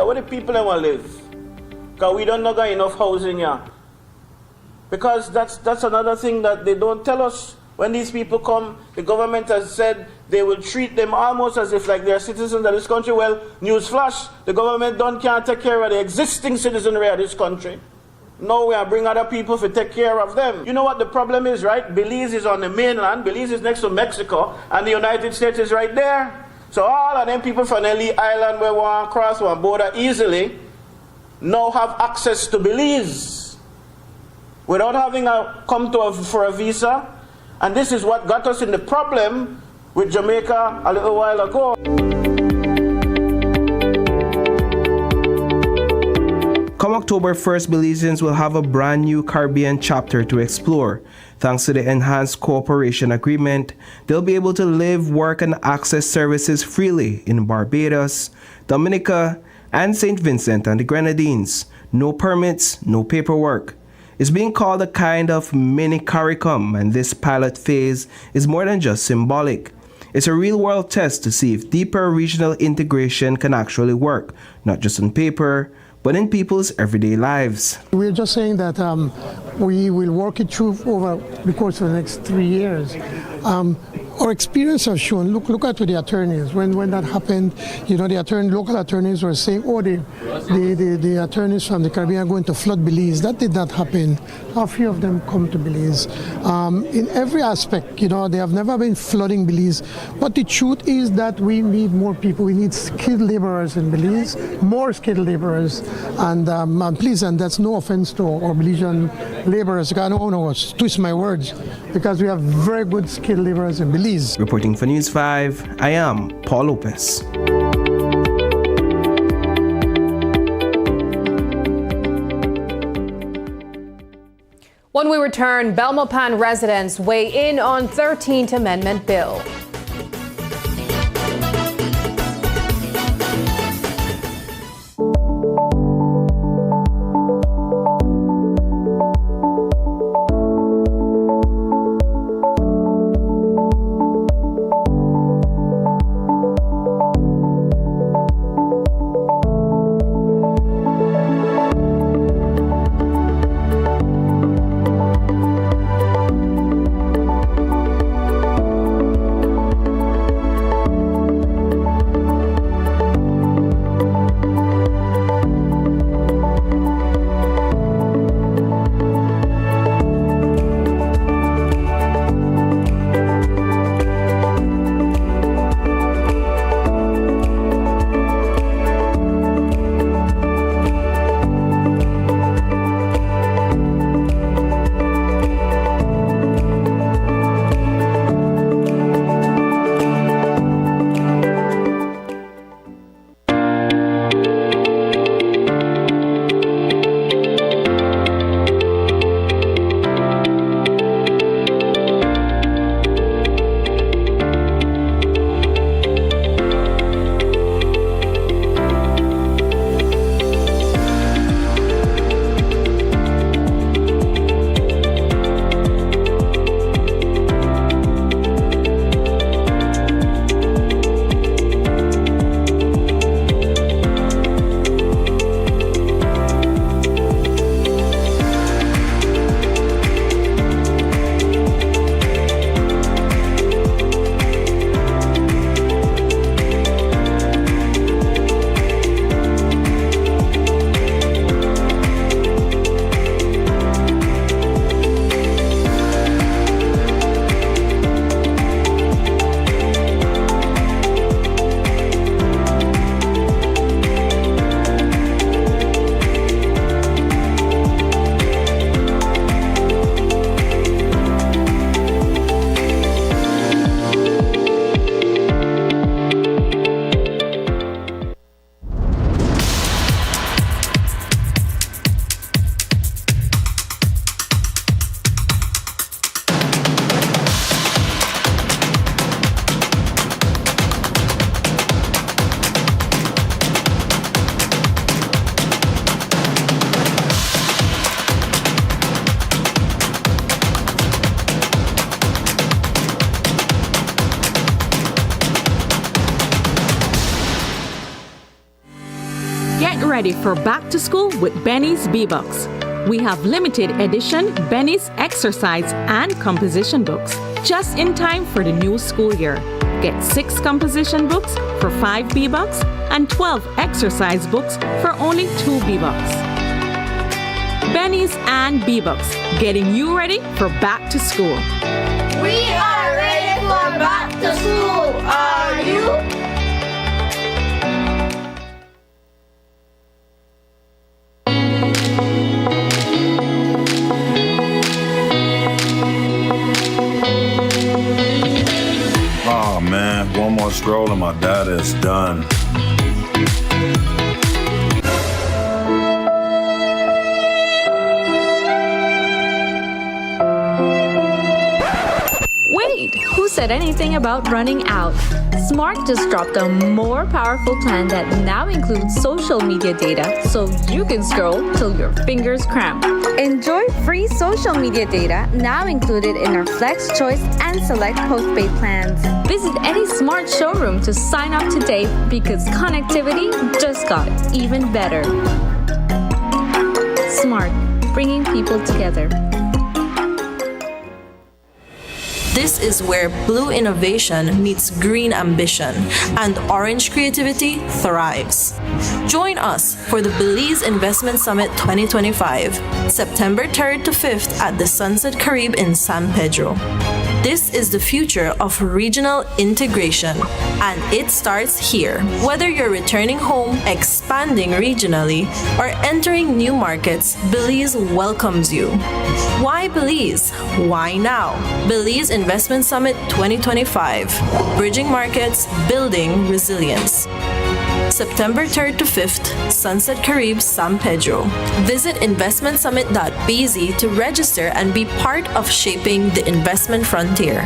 Where the people want to live? Because we don't know got enough housing here. Because that's another thing that they don't tell us. When these people come, the government has said they will treat them almost as if like they're citizens of this country. Well, newsflash, the government can't take care of the existing citizenry of this country. Now we are bringing other people to take care of them. You know what the problem is, right? Belize is on the mainland, Belize is next to Mexico, and the United States is right there. So all of them people from Ellie Island where want to cross one border easily now have access to Belize without having come for a visa. And this is what got us in the problem with Jamaica a little while ago. Come October 1st, Belizeans will have a brand new Caribbean chapter to explore. Thanks to the Enhanced Cooperation Agreement, they'll be able to live, work, and access services freely in Barbados, Dominica, and St. Vincent and the Grenadines. No permits, no paperwork. It's being called a kind of mini CARICOM, and this pilot phase is more than just symbolic. It's a real-world test to see if deeper regional integration can actually work, not just on paper, but in people's everyday lives. We're just saying that we will work it through over the course of the next 3 years. Our experience has shown, look at the attorneys. When that happened, you know, local attorneys were saying, oh, the attorneys from the Caribbean are going to flood Belize. That did not happen. How few of them come to Belize? In every aspect, you know, they have never been flooding Belize. But the truth is that we need more people. We need skilled laborers in Belize, more skilled laborers. And please, and that's no offense to our Belizean laborers. I don't want to twist my words, because we have very good skilled laborers in Belize. Reporting for News 5, I am Paul Lopez. When we return, Belmopan residents weigh in on 13th Amendment bill. ready for back to school with Benny's B-Books. We have limited edition Benny's exercise and composition books just in time for the new school year. Get 6 composition books for 5 B-Bucks and 12 exercise books for only 2 B-Bucks. Benny's and B-Bucks, getting you ready for back to school. We are ready for back to school. Are you? Oh man, one more scroll and my data is done. Wait, who said anything about running out? Smart just dropped a more powerful plan that now includes social media data so you can scroll till your fingers cramp. Enjoy free social media data now included in our Flex Choice and Select postpaid plans. Visit any Smart showroom to sign up today because connectivity just got even better. Smart, bringing people together. This is where blue innovation meets green ambition and orange creativity thrives. Join us for the Belize Investment Summit 2025, September 3rd to 5th at the Sunset Caribe in San Pedro. This is the future of regional integration, and it starts here. Whether you're returning home, expanding regionally, or entering new markets, Belize welcomes you. Why Belize? Why now? Belize Investment Summit 2025, Bridging Markets, Building Resilience. September 3rd to 5th, Sunset Caribe, San Pedro. Visit investmentsummit.bz to register and be part of shaping the investment frontier.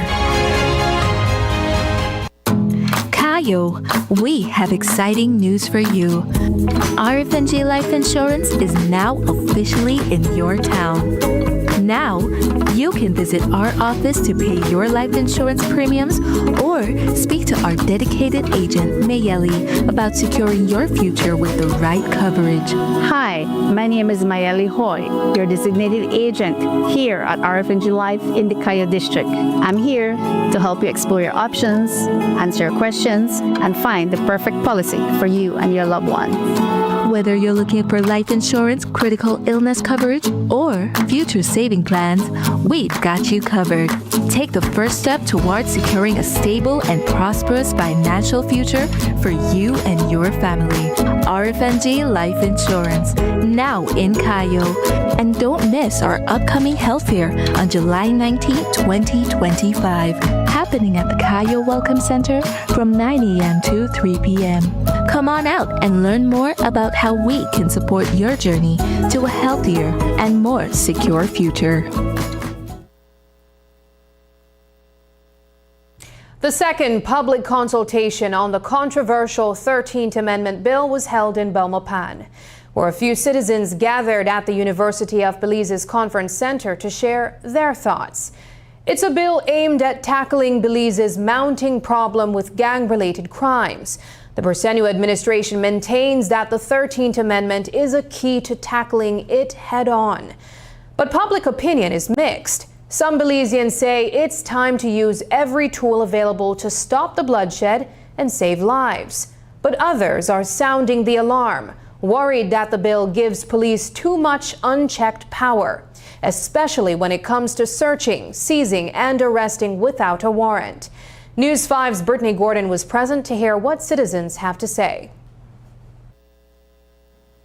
Kayo, we have exciting news for you. RFNG Life Insurance is now officially in your town. Now, you can visit our office to pay your life insurance premiums or speak to our dedicated agent, Mayeli, about securing your future with the right coverage. Hi, my name is Mayeli Hoy, your designated agent here at RFNG Life in the Kayo District. I'm here to help you explore your options, answer your questions, and find the perfect policy for you and your loved ones. Whether you're looking for life insurance, critical illness coverage, or future saving plans, we've got you covered. Take the first step towards securing a stable and prosperous financial future for you and your family. RFNG Life Insurance, now in Kayo. And don't miss our upcoming health fair on July 19, 2025, happening at the Kayo Welcome Center from 9 a.m. to 3 p.m. Come on out and learn more about how we can support your journey to a healthier and more secure future. The second public consultation on the controversial 13th Amendment bill was held in Belmopan, where a few citizens gathered at the University of Belize's conference center to share their thoughts. It's a bill aimed at tackling Belize's mounting problem with gang-related crimes. The Briceño administration maintains that the 13th Amendment is a key to tackling it head-on. But public opinion is mixed. Some Belizeans say it's time to use every tool available to stop the bloodshed and save lives. But others are sounding the alarm, worried that the bill gives police too much unchecked power, especially when it comes to searching, seizing, and arresting without a warrant. News 5's Brittany Gordon was present to hear what citizens have to say.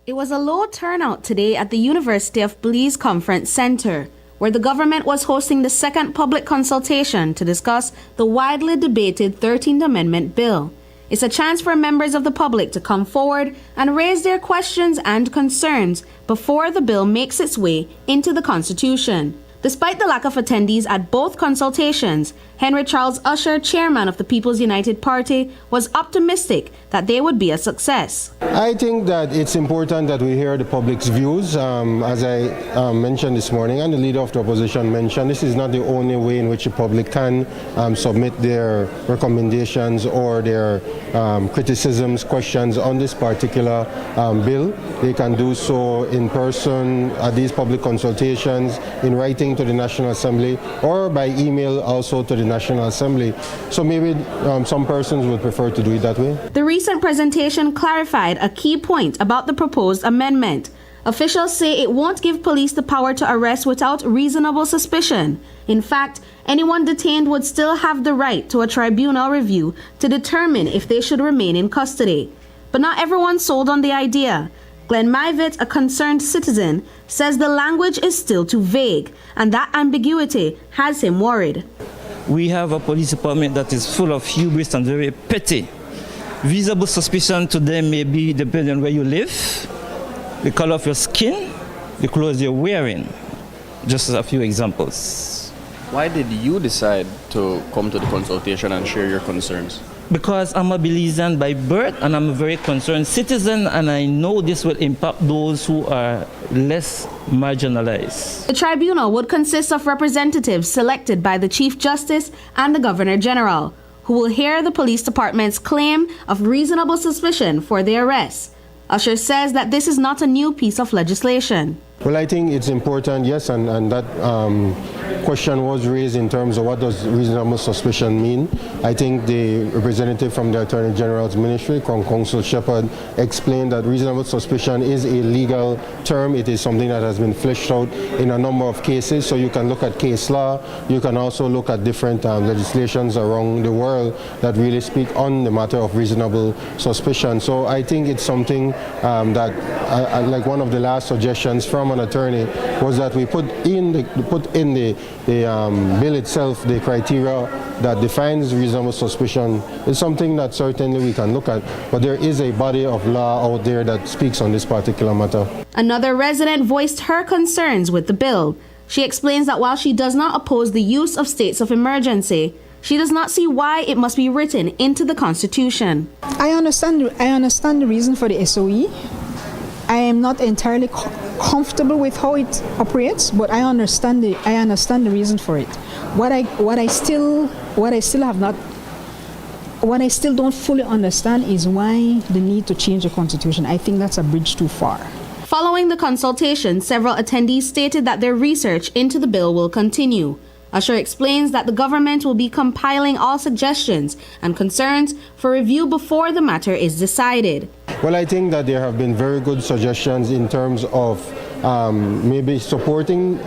It was a low turnout today at the University of Belize Conference Center, where the government was hosting the second public consultation to discuss the widely debated 13th Amendment bill. It's a chance for members of the public to come forward and raise their questions and concerns before the bill makes its way into the Constitution. Despite the lack of attendees at both consultations, Henry Charles Usher, chairman of the People's United Party, was optimistic that they would be a success. I think that it's important that we hear the public's views. As I mentioned this morning, and the leader of the opposition mentioned, this is not the only way in which the public can submit their recommendations or their criticisms, questions on this particular bill. They can do so in person at these public consultations, in writing to the National Assembly, or by email also to the National Assembly. So maybe some persons would prefer to do it that way. The recent presentation clarified a key point about the proposed amendment. Officials say it won't give police the power to arrest without reasonable suspicion. In fact, anyone detained would still have the right to a tribunal review to determine if they should remain in custody. But not everyone sold on the idea. Glenn Myvitt, a concerned citizen, says the language is still too vague, and that ambiguity has him worried. We have a police department that is full of hubris and very petty. Visible suspicion to them may be depending on where you live, the color of your skin, the clothes you're wearing. Just a few examples. Why did you decide to come to the consultation and share your concerns? Because I'm a Belizean by birth and I'm a very concerned citizen, and I know this will impact those who are less marginalized. The tribunal would consist of representatives selected by the Chief Justice and the Governor General, who will hear the police department's claim of reasonable suspicion for the arrest. Usher says that this is not a new piece of legislation. Well, I think it's important, yes, and that question was raised in terms of what does reasonable suspicion mean. I think the representative from the Attorney General's Ministry, Consul Shepard, explained that reasonable suspicion is a legal term. It is something that has been fleshed out in a number of cases. So you can look at case law. You can also look at different legislations around the world that really speak on the matter of reasonable suspicion. So I think it's something that, like one of the last suggestions from an attorney, was that we put in the bill itself the criteria that defines reasonable suspicion. Is something that certainly we can look at, but there is a body of law out there that speaks on this particular matter. Another resident voiced her concerns with the bill. She explains that while she does not oppose the use of states of emergency, she does not see why it must be written into the Constitution. I understand the reason for the SOE. I am not entirely comfortable with how it operates, but I understand the reason for it. What I still don't fully understand is why the need to change the Constitution. I think that's a bridge too far. Following the consultation, several attendees stated that their research into the bill will continue. Usher explains that the government will be compiling all suggestions and concerns for review before the matter is decided. Well, I think that there have been very good suggestions in terms of maybe supporting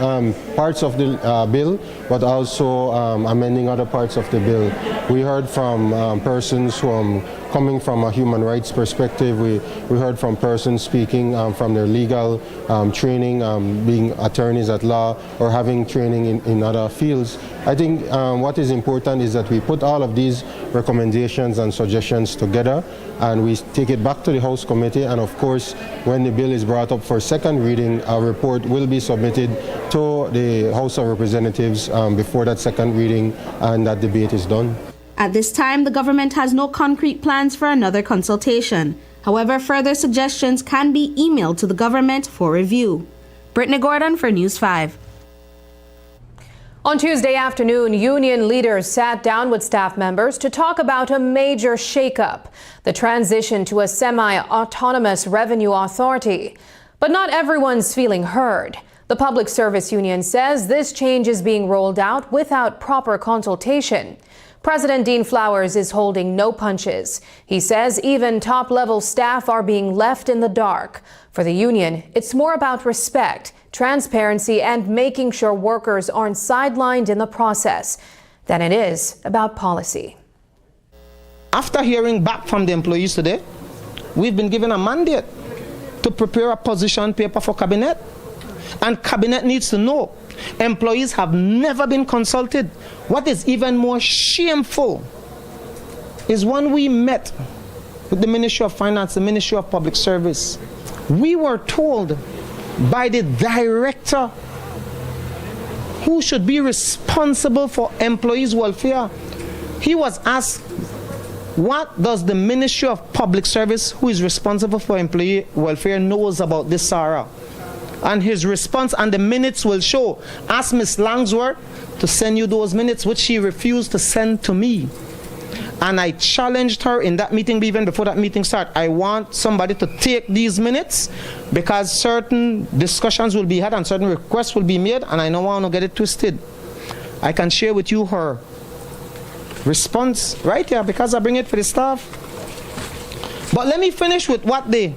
parts of the bill, but also amending other parts of the bill. We heard from persons who coming from a human rights perspective. We heard from persons speaking from their legal training, being attorneys at law or having training in other fields. I think what is important is that we put all of these recommendations and suggestions together and we take it back to the House Committee, and of course when the bill is brought up for second reading, a report will be submitted to the House of Representatives before that second reading and that debate is done. At this time, the government has no concrete plans for another consultation. However, further suggestions can be emailed to the government for review. Brittany Gordon for News 5. On Tuesday afternoon, union leaders sat down with staff members to talk about a major shakeup, the transition to a semi-autonomous revenue authority. But not everyone's feeling heard. The Public Service Union says this change is being rolled out without proper consultation. President Dean Flowers is holding no punches. He says even top-level staff are being left in the dark. For the union, it's more about respect, transparency, and making sure workers aren't sidelined in the process than it is about policy. After hearing back from the employees today, we've been given a mandate to prepare a position paper for Cabinet. And Cabinet needs to know employees have never been consulted. What is even more shameful is when we met with the Ministry of Finance, the Ministry of Public Service, we were told by the director who should be responsible for employees' welfare. He was asked, what does the Ministry of Public Service, who is responsible for employee welfare, knows about this SARA? And his response, and the minutes will show, ask Ms. Langsworth to send you those minutes, which she refused to send to me. And I challenged her in that meeting, even before that meeting started. I want somebody to take these minutes because certain discussions will be had and certain requests will be made, and I don't want to get it twisted. I can share with you her response right here because I bring it for the staff. But let me finish with what the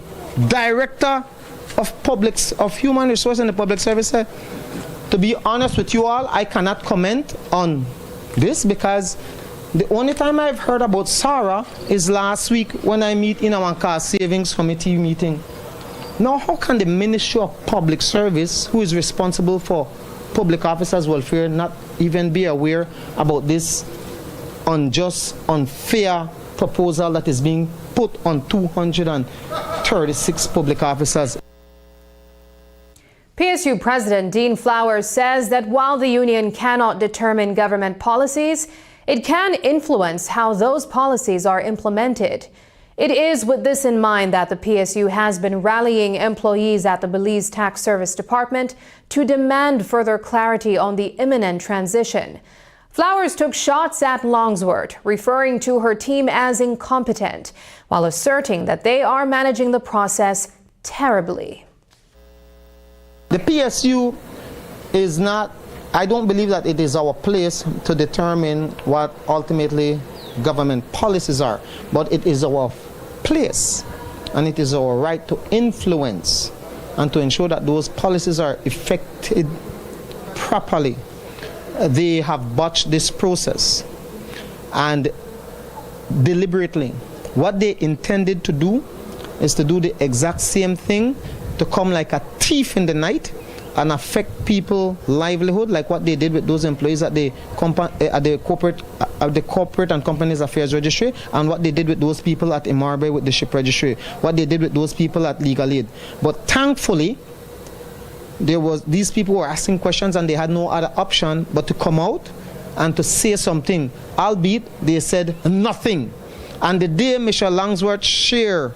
Director of Human Resources and the Public Service said. To be honest with you all, I cannot comment on this because the only time I've heard about SARA is last week when I meet in our cost savings committee meeting. Now, how can the Ministry of Public Service, who is responsible for public officers' welfare, not even be aware about this unjust, unfair proposal that is being put on 236 public officers? PSU President Dean Flowers says that while the union cannot determine government policies, it can influence how those policies are implemented. It is with this in mind that the PSU has been rallying employees at the Belize Tax Service Department to demand further clarity on the imminent transition. Flowers took shots at Langsworth, referring to her team as incompetent, while asserting that they are managing the process terribly. The PSU is not, I don't believe that it is our place to determine what ultimately government policies are, but it is our place and it is our right to influence and to ensure that those policies are effected properly. They have botched this process and deliberately. What they intended to do is to do the exact same thing, to come like a thief in the night and affect people's livelihood, like what they did with those employees at the corporate and companies affairs registry, and what they did with those people at Imarbe with the ship registry, what they did with those people at Legal Aid. But thankfully, these people were asking questions and they had no other option but to come out and to say something, albeit they said nothing. And the day Michelle Langsworth shared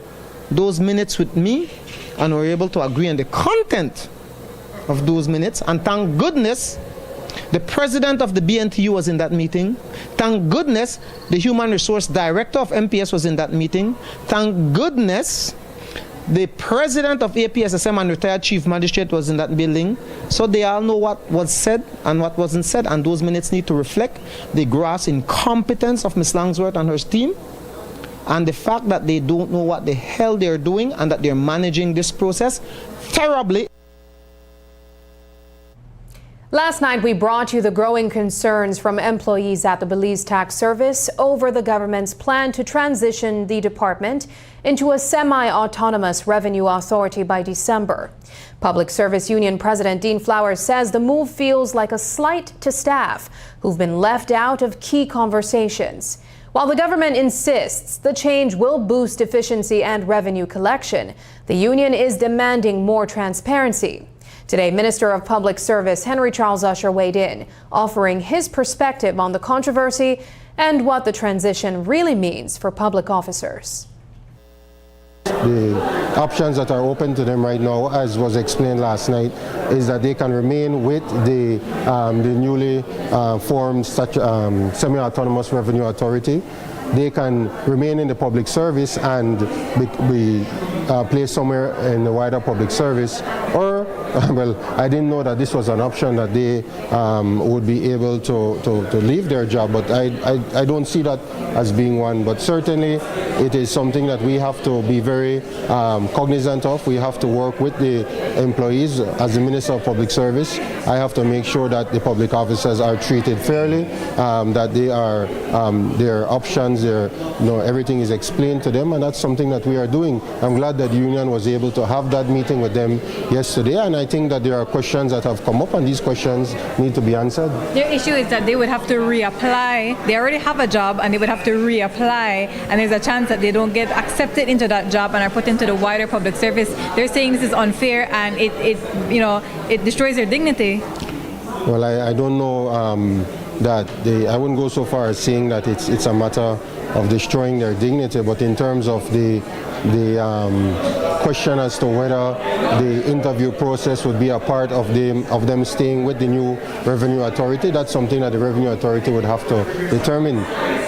those minutes with me and were able to agree on the content of those minutes, and thank goodness the president of the BNTU was in that meeting. Thank goodness the human resource director of MPS was in that meeting. Thank goodness the president of APSSM and retired chief magistrate was in that building. So they all know what was said and what wasn't said, and those minutes need to reflect the gross incompetence of Ms. Langsworth and her team, and the fact that they don't know what the hell they're doing and that they're managing this process terribly. Last night, we brought you the growing concerns from employees at the Belize Tax Service over the government's plan to transition the department into a semi-autonomous revenue authority by December. Public Service Union President Dean Flowers says the move feels like a slight to staff who've been left out of key conversations. While the government insists the change will boost efficiency and revenue collection, the union is demanding more transparency. Today, Minister of Public Service Henry Charles Usher weighed in, offering his perspective on the controversy and what the transition really means for public officers. The options that are open to them right now, as was explained last night, is that they can remain with the newly formed semi-autonomous revenue authority. They can remain in the public service and be placed somewhere in the wider public service, or well, I didn't know that this was an option that they would be able to leave their job, but I don't see that as being one. But certainly it is something that we have to be very cognizant of. We have to work with the employees. As the Minister of Public Service, I have to make sure that the public officers are treated fairly, that they are their options, everything is explained to them, and that's something that we are doing. I'm glad that the union was able to have that meeting with them yesterday, and I think that there are questions that have come up, and these questions need to be answered. Their issue is that they would have to reapply. They already have a job, and they would have to reapply, and there's a chance that they don't get accepted into that job and are put into the wider public service. They're saying this is unfair, and it destroys their dignity. Well, I don't know that I wouldn't go so far as saying that it's a matter of destroying their dignity, but in terms of the question as to whether the interview process would be a part of them staying with the new Revenue Authority, that's something that the Revenue Authority would have to determine.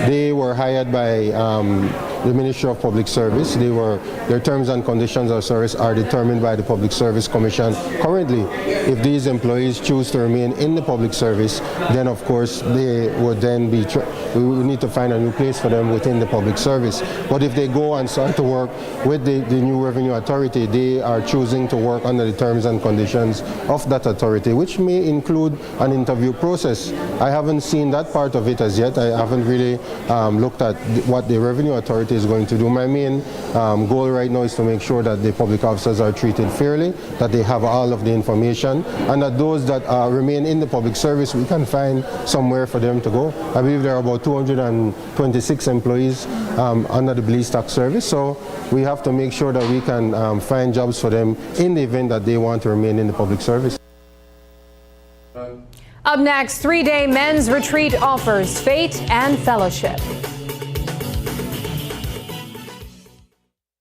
They were hired by the Ministry of Public Service. Their terms and conditions of service are determined by the Public Service Commission. Currently, if these employees choose to remain in the public service, then of course they would then be, we need to find a new place for them within the public service. But if they go and start to work with the new Revenue Authority, they are choosing to work under the terms and conditions of that authority, which may include an interview process. I haven't seen that part of it as yet. I haven't really looked at what the Revenue Authority is going to do. My main goal right now is to make sure that the public officers are treated fairly, that they have all of the information, and that those that remain in the public service, we can find somewhere for them to go. I believe there are about 226 employees under the Belize Tax Service, so we have to make sure that we can find jobs for them in the event that they want to remain in the public service. Up next, 3-day men's retreat offers faith and fellowship.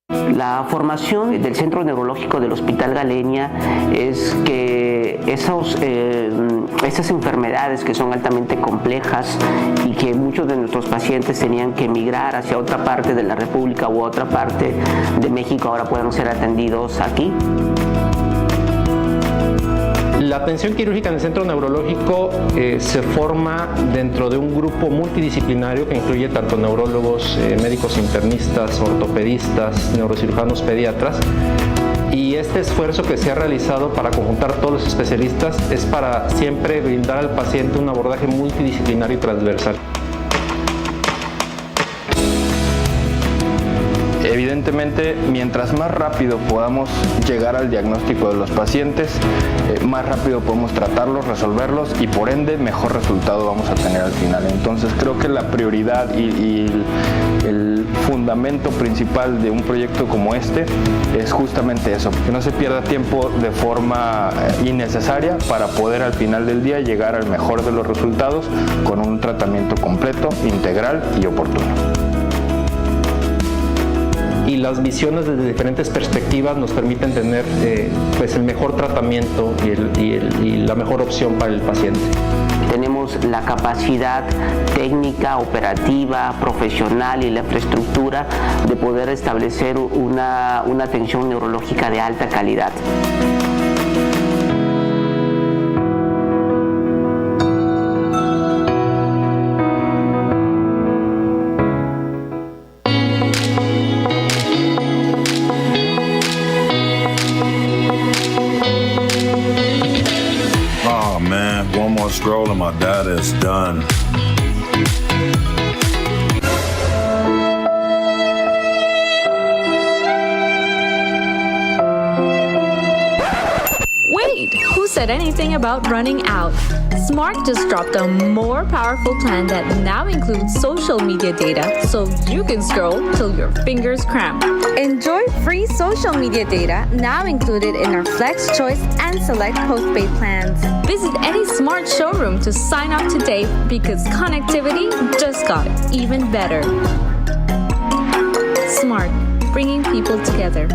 La formación del Centro Neurológico del Hospital Galenia es que esas enfermedades que son altamente complejas y que muchos de nuestros pacientes tenían que emigrar hacia otra parte de la República u otra parte de México ahora puedan ser atendidos aquí. La atención quirúrgica en el centro neurológico se forma dentro de un grupo multidisciplinario que incluye tanto neurólogos, médicos internistas, ortopedistas, neurocirujanos, pediatras. Y este esfuerzo que se ha realizado para conjuntar todos los especialistas es para siempre brindar al paciente un abordaje multidisciplinario y transversal. Evidentemente, mientras más rápido podamos llegar al diagnóstico de los pacientes, más rápido podemos tratarlos, resolverlos y por ende mejor resultado vamos a tener al final. Entonces creo que la prioridad y el fundamento principal de un proyecto como este es justamente eso, que no se pierda tiempo de forma innecesaria para poder al final del día llegar al mejor de los resultados con un tratamiento completo, integral y oportuno. Y las visiones desde diferentes perspectivas nos permiten tener pues el mejor tratamiento y la mejor opción para el paciente. Tenemos la capacidad técnica, operativa, profesional y la infraestructura de poder establecer una atención neurológica de alta calidad. One more scroll and my data is done. Wait, who said anything about running out? Smart just dropped a more powerful plan that now includes social media data so you can scroll till your fingers cramp. Enjoy free social media data now included in our Flex Choice and Select postpaid plans. Visit any Smart showroom to sign up today because connectivity just got even better. Smart, bringing people together.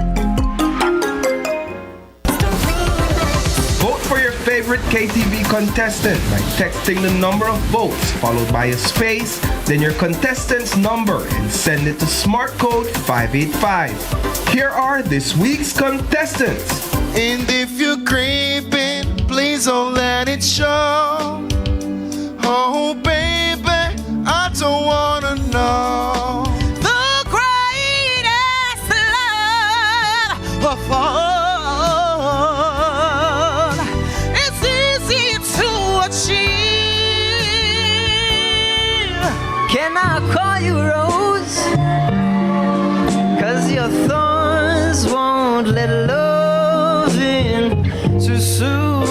Vote for your favorite KTV contestant by texting the number of votes followed by a space, then your contestant's number and send it to Smart Code 585. Here are this week's contestants. And if you're creeping, please don't let it show. Oh baby, I don't wanna know the greatest love of all. Can I call you Rose? 'Cause your thorns won't let love in too soon.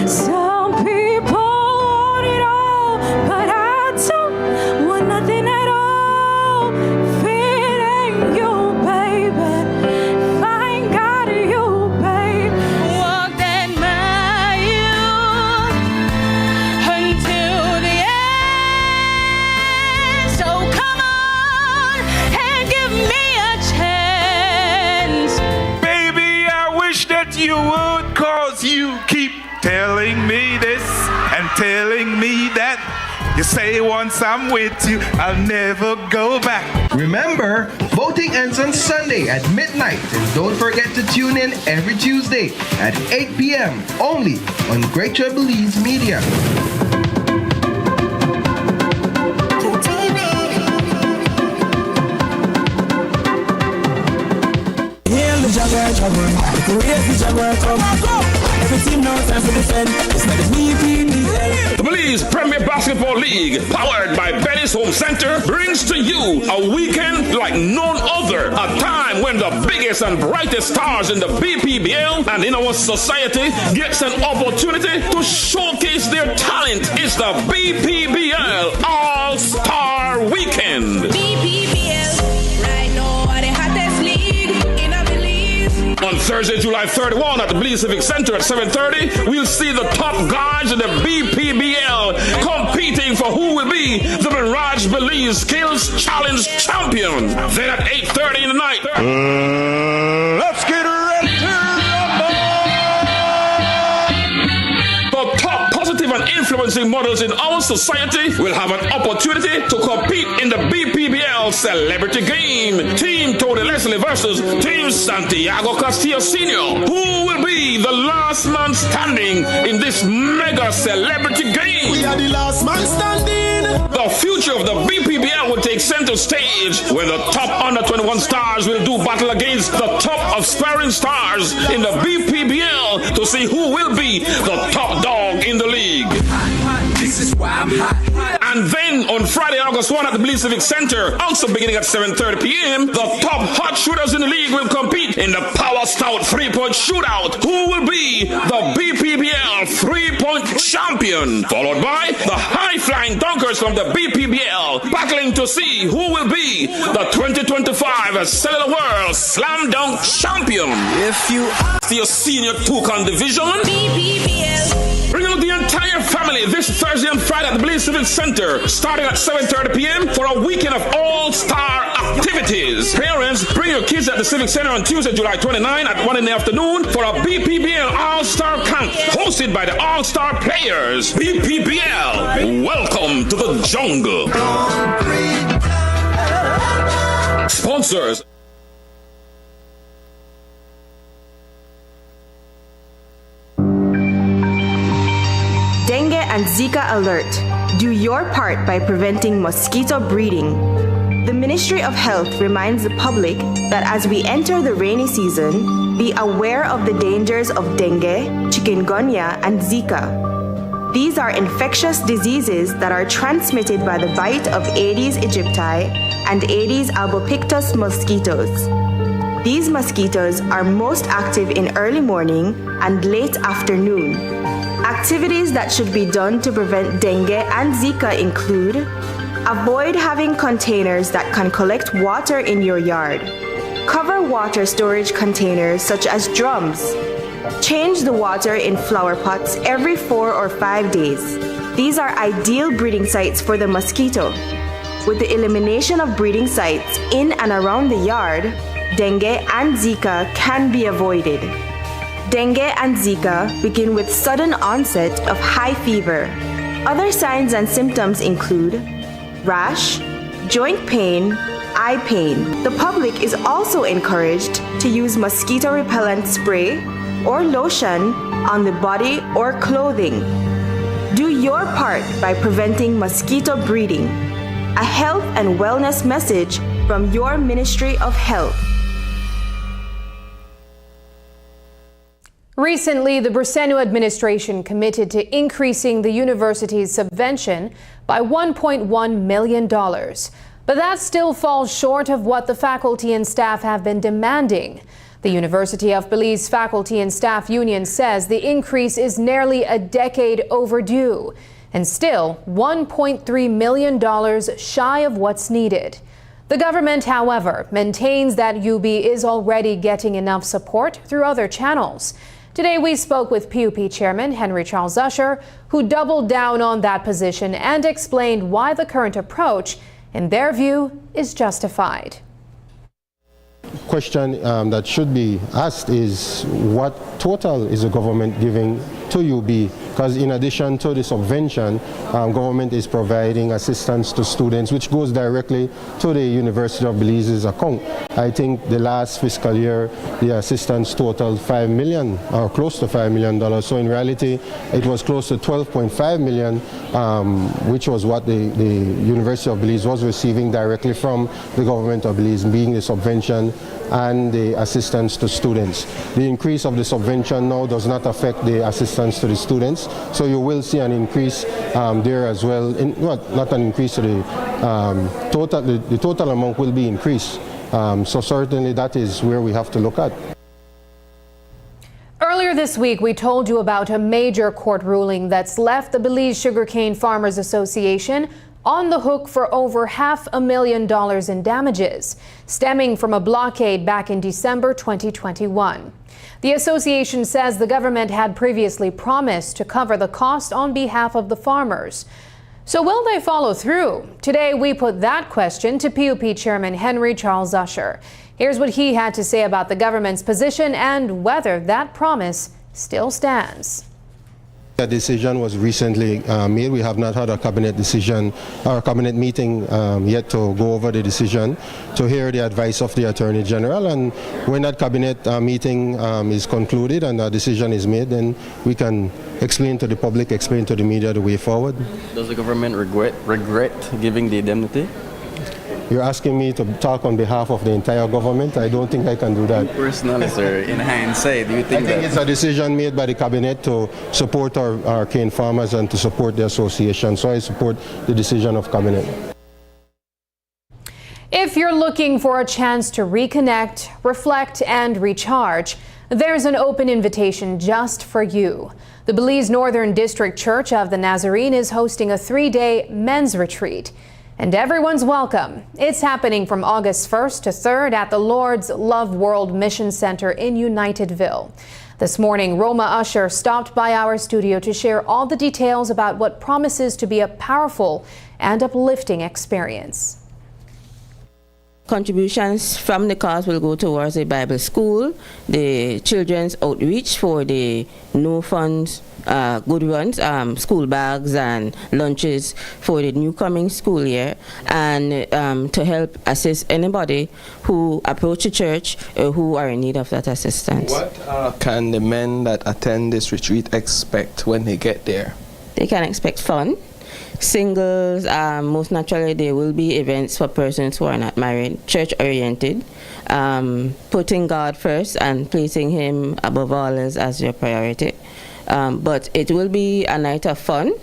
Some people want it all, but I don't want nothing at all. If it ain't you, baby, if I ain't got you, baby, walk that mile. me that you say once I'm with you, I'll never go back. Remember, voting ends on Sunday at midnight, and don't forget to tune in every Tuesday at 8 p.m. only on Greater Belize Media. The Belize Premier Basketball League, powered by Belize Home Center, brings to you a weekend like none other. A time when the biggest and brightest stars in the BPBL and in our society gets an opportunity to showcase their talent. It's the BPBL All-Star Weekend. BPBL, right now, the hottest league in a Belize. On Thursday, July 31 at the Belize Civic Center at 7:30, we'll see the top guys in the BPBL competing for who will be the Mirage Belize Skills Challenge champion. Then at 8:30 in the night, Let's get ready to rumble! the top positive and influencing models in our society will have an opportunity to compete in the BPBL Celebrity Game. Team Tony Leslie versus Team Santiago Castillo Sr. Who will be the last man standing in this mega celebrity game? We are the last man standing. The future of the BPBL will take center stage when the top under 21 stars will do battle against the top aspiring stars in the BPBL to see who will be the top dog in the league. This is why I'm hot. And then on Friday, August 1 at the Belize Civic Center, also beginning at 7:30 p.m., the top hot shooters in the league will compete in the Power Stout 3-point shootout. Who will be the BPBL 3-point champion? Followed by the high-flying dunkers from the BPBL, battling to see who will be the 2025 Cellular World Slam Dunk champion. If you ask your senior Toucan division, BPBL. bring out the entire family this Thursday and Friday at the Belize Civic Center, starting at 7:30 p.m. for a weekend of all-star activities. Parents, bring your kids at the Civic Center on Tuesday, July 29 at 1 in the afternoon for a BPBL All-Star Camp hosted by the All-Star Players. BPBL, welcome to the jungle. Sponsors. Dengue and Zika alert. Do your part by preventing mosquito breeding. The Ministry of Health reminds the public that as we enter the rainy season, be aware of the dangers of dengue, chikungunya, and Zika. These are infectious diseases that are transmitted by the bite of Aedes aegypti and Aedes albopictus mosquitoes. These mosquitoes are most active in early morning and late afternoon. Activities that should be done to prevent dengue and Zika include: avoid having containers that can collect water in your yard. Cover water storage containers such as drums. Change the water in flower pots every 4 or 5 days. These are ideal breeding sites for the mosquito. With the elimination of breeding sites in and around the yard, dengue and Zika can be avoided. Dengue and Zika begin with sudden onset of high fever. Other signs and symptoms include rash, joint pain, eye pain. The public is also encouraged to use mosquito repellent spray or lotion on the body or clothing. Do your part by preventing mosquito breeding. A health and wellness message from your Ministry of Health. Recently, the Briceño administration committed to increasing the university's subvention by $1.1 million. But that still falls short of what the faculty and staff have been demanding. The University of Belize Faculty and Staff Union says the increase is nearly a decade overdue and still $1.3 million shy of what's needed. The government, however, maintains that UB is already getting enough support through other channels. Today we spoke with PUP Chairman Henry Charles Usher, who doubled down on that position and explained why the current approach, in their view, is justified. Question that should be asked is, what total is the government giving to UB, because in addition to the subvention, government is providing assistance to students, which goes directly to the University of Belize's account. I think the last fiscal year, the assistance totaled $5 million, or close to $5 million. So in reality, it was close to $12.5 million, which was what the University of Belize was receiving directly from the government of Belize, being the subvention and the assistance to students. The increase of the subvention now does not affect the assistance to the students, so you will see an increase there as well. Not an increase to the total amount will be increased. So certainly that is where we have to look at. Earlier this week, we told you about a major court ruling that's left the Belize Sugarcane Farmers Association on the hook for over $500,000 in damages, stemming from a blockade back in December 2021. The association says the government had previously promised to cover the cost on behalf of the farmers. So will they follow through? Today, we put that question to PUP Chairman Henry Charles Usher. Here's what he had to say about the government's position and whether that promise still stands. The decision was recently made. We have not had a cabinet decision or a cabinet meeting yet to go over the decision, to hear the advice of the Attorney General. And when that cabinet meeting is concluded and a decision is made, then we can explain to the public, explain to the media the way forward. Does the government regret giving the indemnity? You're asking me to talk on behalf of the entire government? I don't think I can do that. Personally, sir, in hindsight, do you think I think it's a decision made by the cabinet to support our cane farmers and to support the association. So I support the decision of cabinet. If you're looking for a chance to reconnect, reflect, and recharge, there's an open invitation just for you. The Belize Northern District Church of the Nazarene is hosting a 3-day men's retreat. And everyone's welcome. It's happening from August 1st to 3rd at the Lord's Love World Mission Center in Unitedville. This morning, Roma Usher stopped by our studio to share all the details about what promises to be a powerful and uplifting experience. Contributions from the cause will go towards the Bible school, the children's outreach for the no funds good runs, school bags and lunches for the new coming school year, and to help assist anybody who approach the church who are in need of that assistance. What can the men that attend this retreat expect when they get there? They can expect fun. Singles, most naturally there will be events for persons who are not married, church-oriented, putting God first and placing Him above all else as your priority. But it will be a night of fun.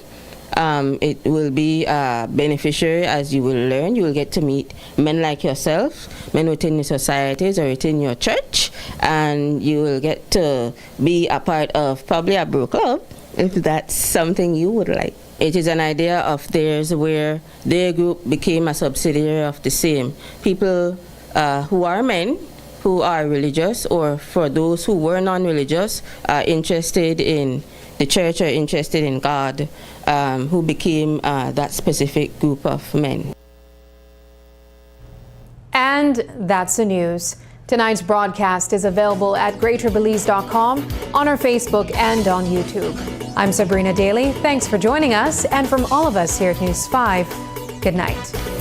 It will be beneficial as you will learn. You will get to meet men like yourself, men within your societies or within your church, and you will get to be a part of probably a bro club if that's something you would like. It is an idea of theirs where their group became a subsidiary of the same. People who are men, who are religious, or for those who were non-religious, interested in the church or interested in God, who became that specific group of men. And that's the news. Tonight's broadcast is available at greaterbelize.com, on our Facebook, and on YouTube. I'm Sabrina Daly. Thanks for joining us, and from all of us here at News 5, good night.